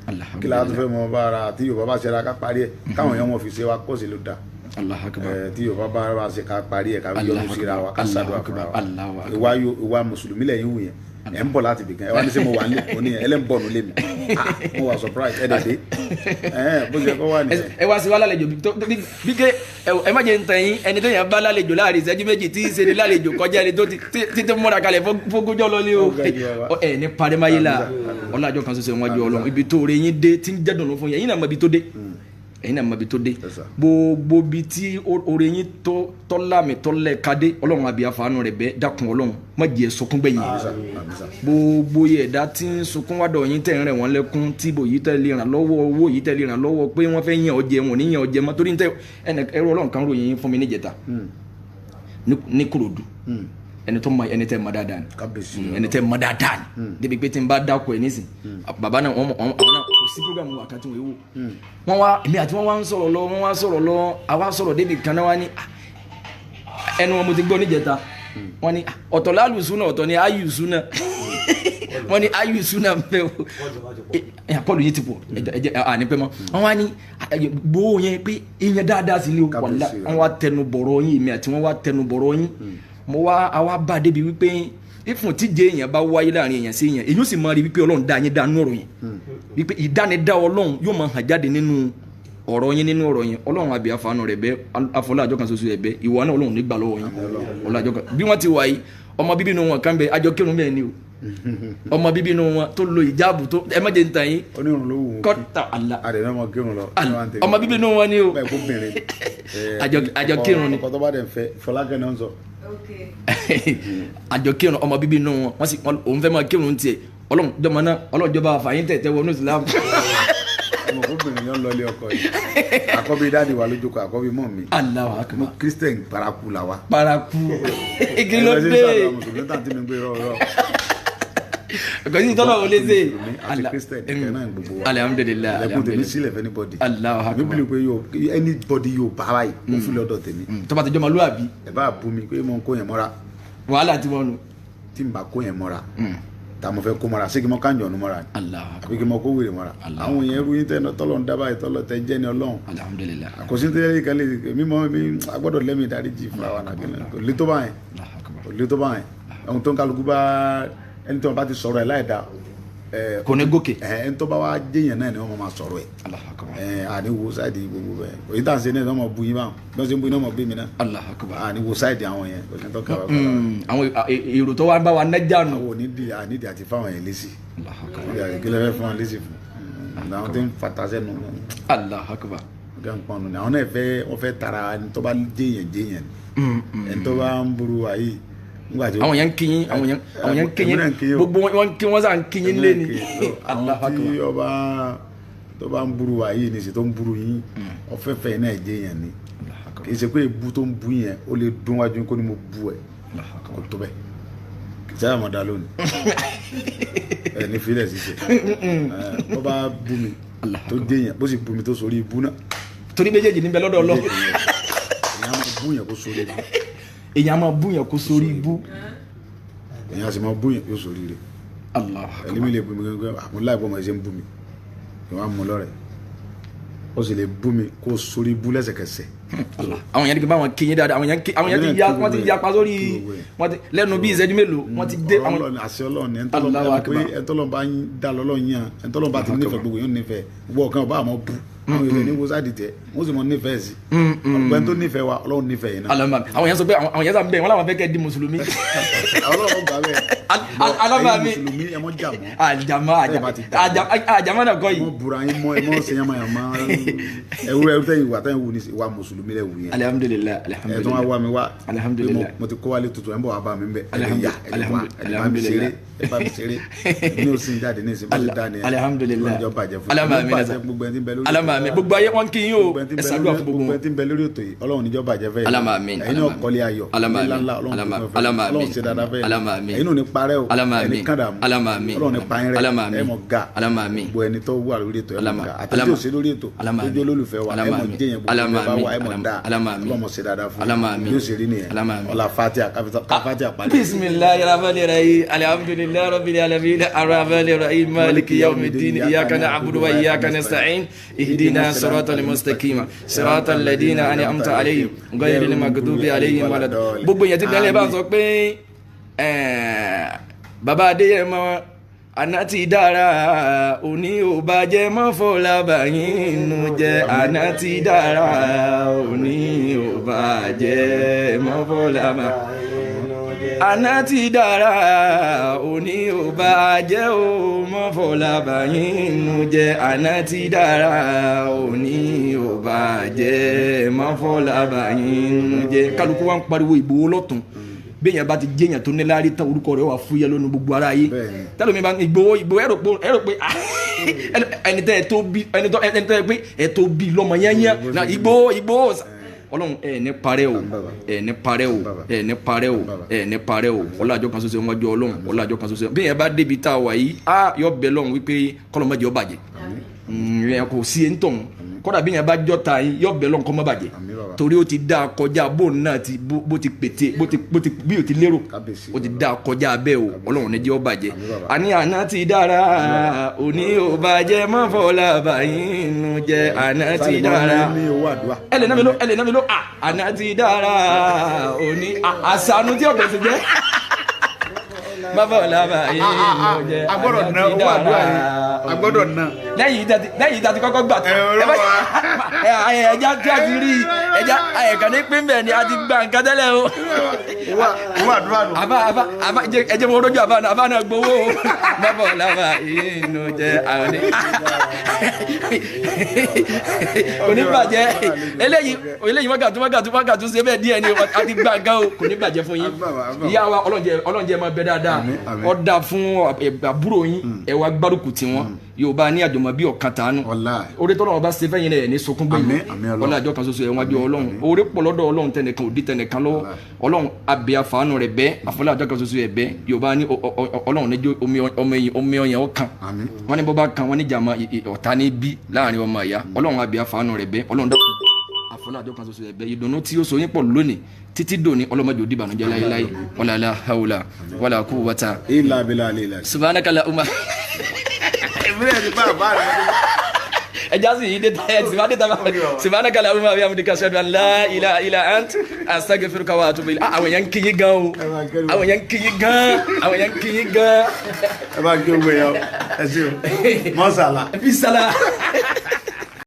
kílẹ̀ àti fẹ́ mọ bá ara tí Yorùbá bá ṣẹlẹ̀ ká parí ẹ̀ káwọn èèyàn wọn fi ṣe wa kó sì ló da. Allahu Akbar. tí Yorùbá bá ṣe ká parí ẹ̀ ká yọnu síra wa ká ṣàdúrà fúnra wa ìwà mùsùlùmí lẹ́yìn wù yẹn ẹ ń bọ̀ láti bì kan ẹ wá ní sẹ́ mo wà ní òní ẹ lẹ́ ń bọ̀ nílé mi mo wà surprise ẹ dẹ̀ dé bó ṣe kọ́ wà nìyẹn. ẹ wá sí wa lálejò bí ké ẹ má jẹ ń tẹ̀yìn ẹni tó yàn bá lálejò láàrin ìṣẹ́jú méjì tí í ṣe ní lálejò kọjá ẹni tó ti múra kalẹ̀ fógójọ́ lọ ní o ẹ ní parimáyé la ọlọ́jọ́ kan ṣoṣo wọn jọ Ọlọ́run ibi tó rẹ yín dé tí ń jẹ́ dùnú fún yẹn yín náà mọ ibi tó dé ẹ̀yin náà mọ ibi tó dé gbogbo ibi tí oore yín tọ́lámì tọ́lẹ̀ kadé Ọlọ́run àbí àfààní rẹ̀ bẹ́ẹ̀ dákun Ọlọ́run má jẹ́ sunkún gbẹ̀yìn gbogbo ẹ̀dá tí ń sunkún wádọ̀ yín tẹ̀ ń rẹ̀ wọ́n lẹ́kún tí ibò yìí tẹ̀ lè ràn lọ́wọ́ owó yìí tẹ̀ lè ràn lọ́wọ́ pé wọ́n fẹ́ yàn ọ́ jẹ wọn ò ní yàn ọ́ jẹ mọ́ torí ẹrú Ọlọ́run kan ròyìn fún mi níjẹta ní Kòròdú ẹni tó mọ ẹni tẹ mọ dáadáa ni ẹni tẹ mọ dáadáa ni débi pé tí n bá dákọ ẹ nísìn bàbá náà àwọn náà kò sí programu wà kan tí wọn wò wọn wá èmi àti wọn wá ń sọ̀rọ̀ lọ àwa sọ̀rọ̀ débi kan náà wá ní ẹnu wọn mo ti gbọ́ níjẹta wọn ní ọ̀tọ̀ lálùsùn náà ọ̀tọ̀ ní ayùsùn náà wọn ní ayùsùn náà bẹ o àpọlù yìí ti pọ̀ ẹjẹ ànípẹ mọ wọn wá ní gbóò yẹn pé ìyẹn dáadáa sí ilé wàlá wọn wá tẹnu bọ̀rọ̀ yín èmi àti wọn wá tẹnu bọ̀rọ̀ yín mo wá àwa bá débi wípé ìfún tíje èèyàn bá wáyé láàrin èèyàn sí èèyàn èyí ó sì máa rí wípé Ọlọ́run dá yín dánú ọ̀rọ̀ yẹn wípé ìdánidá Ọlọ́run yóò máa hàn jáde nínú ọ̀rọ̀ yín nínú ọ̀rọ̀ yẹn Ọlọ́run àbí àfààní rẹ̀ bẹ́ afọlájọ́ kan ṣoṣo rẹ̀ bẹ́ ìwà náà Ọlọ́run nígbà lọ́wọ́ yín ọlájọ́ kan bí wọ́n ti wà yìí ọmọ bíbí inú wọn kan bẹ àjọ kírun bẹ́ẹ̀ ni o ọmọ bíbí inú wọn tó lo ìjáàbù tó ẹ má jẹ ń tàn yín onírun ló wù ú kọ́ta àlà àdènà ọmọ kírun lọ ọmọ bíbí inú wọn ni o bẹ́ẹ̀ kó bìnrin àjọ kírun ni ọkọ tó bá dẹ̀ fẹ́ Fọlákẹ́ náà ń sọ àjọ kírun ọmọ bíbí inú wọn sì òun fẹ́ máa kírun tiẹ̀ Ọlọ́run jọmọ náà Ọlọ́run jọba àfààyàn tẹ̀tẹ̀ wọnú Islam. ọmọ kóbìnrin yẹn ń lọ ilé ọkọ yìí àkọ́bí dáàdi wa lójókòó àkọ́bí mọ́ mi Allahu Akbar mo Christian paraku la wa paraku igi ló dé kò sí tọ́lọ̀ wọlé ṣe. àti Christian ẹ̀kẹ́ náà gbogbo wa. Alhamdulillah. ẹ̀kún tèmi sílẹ̀ fẹ́ anybody. Allahu Akbar. mi bìlì pé anybody yóò bá wa yìí mo fi lọ́dọ̀ tèmi. tó bá ti jọmọ lúwàbí. ẹ bá bú mi pé mo ń kó yẹn mọ́ra. wàhálà tí wọ́n nu. tí n bá kó yẹn mọ́ra tá mo fẹ́ kó mọ́ra sí kí mo káńjọ̀ nu mọ́ra àbí kí mo kó wèrè mọ́ra àwọn yẹn rú yín tẹ́nu tọ́lọ̀ ń dábàá ìtọ́lọ̀ tẹ́ jẹ́ ni Ọlọ́run. Alhamdulillah. kò sí tẹ́lẹ̀ kan lè mímọ́ mi agbọ́dọ̀ lẹ́mí ìdáríjì fúnra wa nàkínlẹ̀ kò lè tó báyẹn kò lè tó báyẹn ohun tó ń kálukú bá ẹni tó ń bá ti sọ̀rọ̀ ẹ̀ láì dá kò ní gòkè. ẹni tó bá wá jẹ́yàn náà ni wọ́n máa sọ̀rọ̀ ẹ̀ àní wo sáìdì gbogbo bẹ́ẹ̀ òyìn tá à ń ṣe náà ni wọ́n máa bu yín báwọn bí wọ́n ṣe ń bu yín náà máa bí mi náà àní wo sáìdì àwọn yẹn òyìn tó kàwé kọ́ àwọn èrò tó wá ń bá wa nájà nù. àwọn onídìí àti fáwọn yẹn lésì kílẹ̀ fẹ́ fún wọn lésì fún àwọn tó ń fata sẹ́nu Allahu Akbar. ọ̀gá ń pọnù ni àwọn náà wọ́n fẹ́ tara ẹni tó bá jẹ́yàn ẹni tó bá ń burú ayé àwọn yẹn ń kíyìn àwọn yẹn ń kíyìn gbogbo wọn kí wọn sàn kíyìn lé ní. àwọn tí tó bá ń burú wa yìí nìṣẹ́ tó ń burú yín ọ̀fẹ́fẹ́ náà jẹ́ yẹn ni kì í ṣe pé ebu tó ń bu yẹn ó lè dún wájú kó ní mo bu ẹ̀ kò tó bẹ́ẹ̀ kì í sáyà mọ́ da lónìí ẹ̀ ní filẹ̀ ṣiṣẹ́ bó bá bu mi tó jẹ́ yẹn bó sì bu mi tó sórí ibú náà. torí méjèèjì níbẹ̀ lọ́dọ̀ Ọlọ́run. èèyàn máa bu yẹn kó sórí ibú. èèyàn máa bú yẹn kó sórí ibú. èèyàn sì máa bú yẹn yóò sórí rẹ̀. Allah. ẹlẹ́mi lè bu mi gẹ́gẹ́ àmú láì bọ́ ọmọ ẹ̀ṣẹ̀ ń bú mi ìwọ́n á mú lọ́rẹ̀ ó sì lè bú mi kó sórí ibú lẹ́sẹ̀kẹsẹ̀. àwọn yẹn ti bá wọn kéyìn dáadáa àwọn yẹn ti yapa sórí lẹ́nu bí ìṣẹ́jú mélòó wọ́n ti dé. àṣẹ Ọlọ́run ni ẹ̀ńtọ́lọ́n bá dá lọ́lọ́run yàn ẹ̀ńtọ́lọ́n bá ti nífẹ̀ẹ́ gbogbo yóò nífẹ̀ẹ́ gbogbo ọ̀kan ọba àmọ́ bú àwọn èèyàn ní wosadi tẹ wọ́n sì mọ nífẹ̀ẹ́ sí ọgbẹ́ni tó nífẹ̀ẹ́ wa Ọlọ́run nífẹ̀ẹ́ yìí náà. àwọn yẹn sọ pé àwọn yẹn sọ bẹ́ẹ̀ wọ́n làwọn fẹ́ kẹ́ di mùsùlùmí. Ọlọ́run gbà bẹ́ẹ̀ alábàámi mùsùlùmí ẹ mọ jàmọ́ àjàmọ́ náà kọ́ yìí. mọ bura yín mọ sèyàmàyàmá ẹwúrẹ́ tẹ́yìn wà tẹ́yìn wù ní wà mùsùlùmí lẹ́ wù yẹn. Alhamdulillah. ẹ tó wá wá mi wá Alhamdulillah. mo ti kó wálé tuntun ẹ ń bọ̀ wá bá mi bẹ̀ Alhamdulillah ẹ bá mi ṣeré ní òsín jáde ní ìsìn bá ti dá ni Alhamdulillah. ọjọ́ bàjẹ́ fún mi alamami gbogbo ayé wọn kì í yín o ẹ ṣàdúrà fún gbogbo wọn. gbogbo ẹni tí ń bẹ lórí ètò yìí Ọlọ́run níjọ́ bàjẹ́ fẹ́ yìí alamami ẹ̀yin náà kọ́lé ayọ̀ ńláńlá Ọlọ́run ṣe dáadáa fẹ́ yìí ẹ̀yin náà ní parẹ́ o ẹni kàdàmú Ọlọ́run ní pààyàn rẹ̀ ẹ̀ mọ̀ ga gbogbo ẹni tó wà lórí ètò ẹ̀ mọ̀ ga àtẹ̀jọ́ sí lórí ètò tójú olólùfẹ́ wa ẹ̀ mọ̀ jẹ́yìn gbogbo ẹ̀ bá wà ẹ̀ mọ̀ dá Ọlọ́run ṣe dáadáa fún yóò ṣe rí nìyẹn ọlá Fatiha káfátíà pàdé. bisimilayi rahmani rahim alhamdulilayi rabbil alamin arrahmani rahim maliki yawmiddin iyyaka na'budu wa iyyaka nasta'in ihdina siratal mustaqim siratal ladina an'amta alayhim ghayril maghdubi alayhim walad. gbogbo yẹn ti dẹ́lẹ̀ bá sọ pé bàbá Adéyẹmọ àná ti dára òní ò bàjẹ́ mọ́ Fọlábàyín nù jẹ́ àná ti dára òní ò bàjẹ́ mọ́ Fọlábàyín àná ti dára òní ò bàjẹ́ ò mọ́ Fọlábàyín nù jẹ́ àná ti dára òní ò bàjẹ́ mọ́ Fọlábàyín nù jẹ́. kálukú wa ń pariwo Ìgbòho lọ́tún bẹ́ẹ̀ yẹn bá ti jẹ́yàn tó níláárí tán orúkọ rẹ̀ wà fúyẹ́ lónìí gbogbo ara yé tẹ́lẹ̀ mi bá Ìgbòho ẹ̀rọ pé ẹni tẹ́ ẹ tó bí pé ẹ tó bí lọ́mọ yányá na Ìgbòho Ọlọ́run ẹ ní parẹ́ o ẹ ní parẹ́ o ẹ ní parẹ́ o ẹ ní parẹ́ o ọlọ́àjọ kan ṣoṣo wájú Ọlọ́run ọlọ́àjọ kan ṣoṣo bẹ́ẹ̀ yẹn bá débi tá a wà yìí yọ bẹ́ẹ̀ lọ́run wípé kọ́lọ́mọdé ọ bàjẹ́ kò sí ẹ̀ ń tọ̀ kódà bí yẹn bá jọ ta yín yọ bẹ́ẹ̀ lọ́run kọ́ mọ́ bàjẹ́ torí ó ti dá kọjá bóun náà ti bó ti pété bí o ti lérò ó ti dá kọjá bẹ́ẹ̀ o Ọlọ́run ní jẹ́ ó bàjẹ́ àní àná ti dára òní ò bàjẹ́ mọ́ Fọlábàyín nù jẹ́ àná ti dára ẹlẹ́nà mi ló àná ti dára òní àṣàánú tí ọ̀gbẹ́ ti jẹ́ mọ́ Fọlábàyín nù jẹ́ agbọ́dọ̀ ná owó àdúrà yìí agbọ́dọ̀ ná. lẹ́yìn ìta ti kọ́kọ́ gbà tó ẹja tí a ti rí ẹja ẹ̀kan ní pín bẹ́ẹ̀ ni a ti gba nǹkan tẹ́lẹ̀ o. owó àdúrà nù. àbá ẹjẹ mo rojú àbá náà gbowó mọ́ Fọlábàyín nù jẹ́ àwọn ní. kò ní bàjẹ́ eléyìí wákàtú ṣe bẹ́ẹ̀ díẹ̀ ni a ti gba nǹkan o kò ní bàjẹ́ fún yín. ìyá wa ọlọ́njẹ máa bẹ dáadáa ọ̀dà fún àbúrò yín ẹ wá gbárùkù tí wọn Yorùbá ní àjọmọ̀ bí ọ̀kan tàánù orí tọ́lọ́ wọn bá ṣe fẹ́yìn rẹ̀ ní sọkún gbẹ̀yìn ọlọ́run àjọ kan ṣoṣo ẹ̀wọ̀n àjọ ọlọ́run orí pọ̀ lọ́dọ̀ ọlọ́run tẹnìkan òdì tẹnìkan lọ́wọ́ ọlọ́run abẹ́ àfààní rẹ̀ bẹ́ àfọlá àjọ kan ṣoṣo ẹ̀ bẹ́ Yorùbá ní ọlọ́run níjó omi ọyàn ọkàn wọn ní bọ́bá kan wọn ní jàmọ́ ọ̀tá ní bí láàrin ọmọ ìyá ọlọ́run abẹ́ àfààní rẹ̀ bẹ́ ọlọ́run dọ́kun àfọlá àjọ kan ṣoṣo ẹ̀ bẹ́ ìdùnnú tí ó so yín pọ̀ lónìí títí dòní ọlọ́mọdé òdì ìbànújẹ́ láéláé wala la hawla wala quwwata illa billah subhanaka la umma ẹja sì yí déta ẹ tìmá déta subhanaka la umma bihamdika ashhadu an la ilaha illa ant astaghfiruka wa atubu ilayk àwọn èèyàn ń kí yín gan o àwọn èèyàn ń kí yín gan ẹ bá gbé owó yẹn ẹ sí o mọ́sálà. bisala.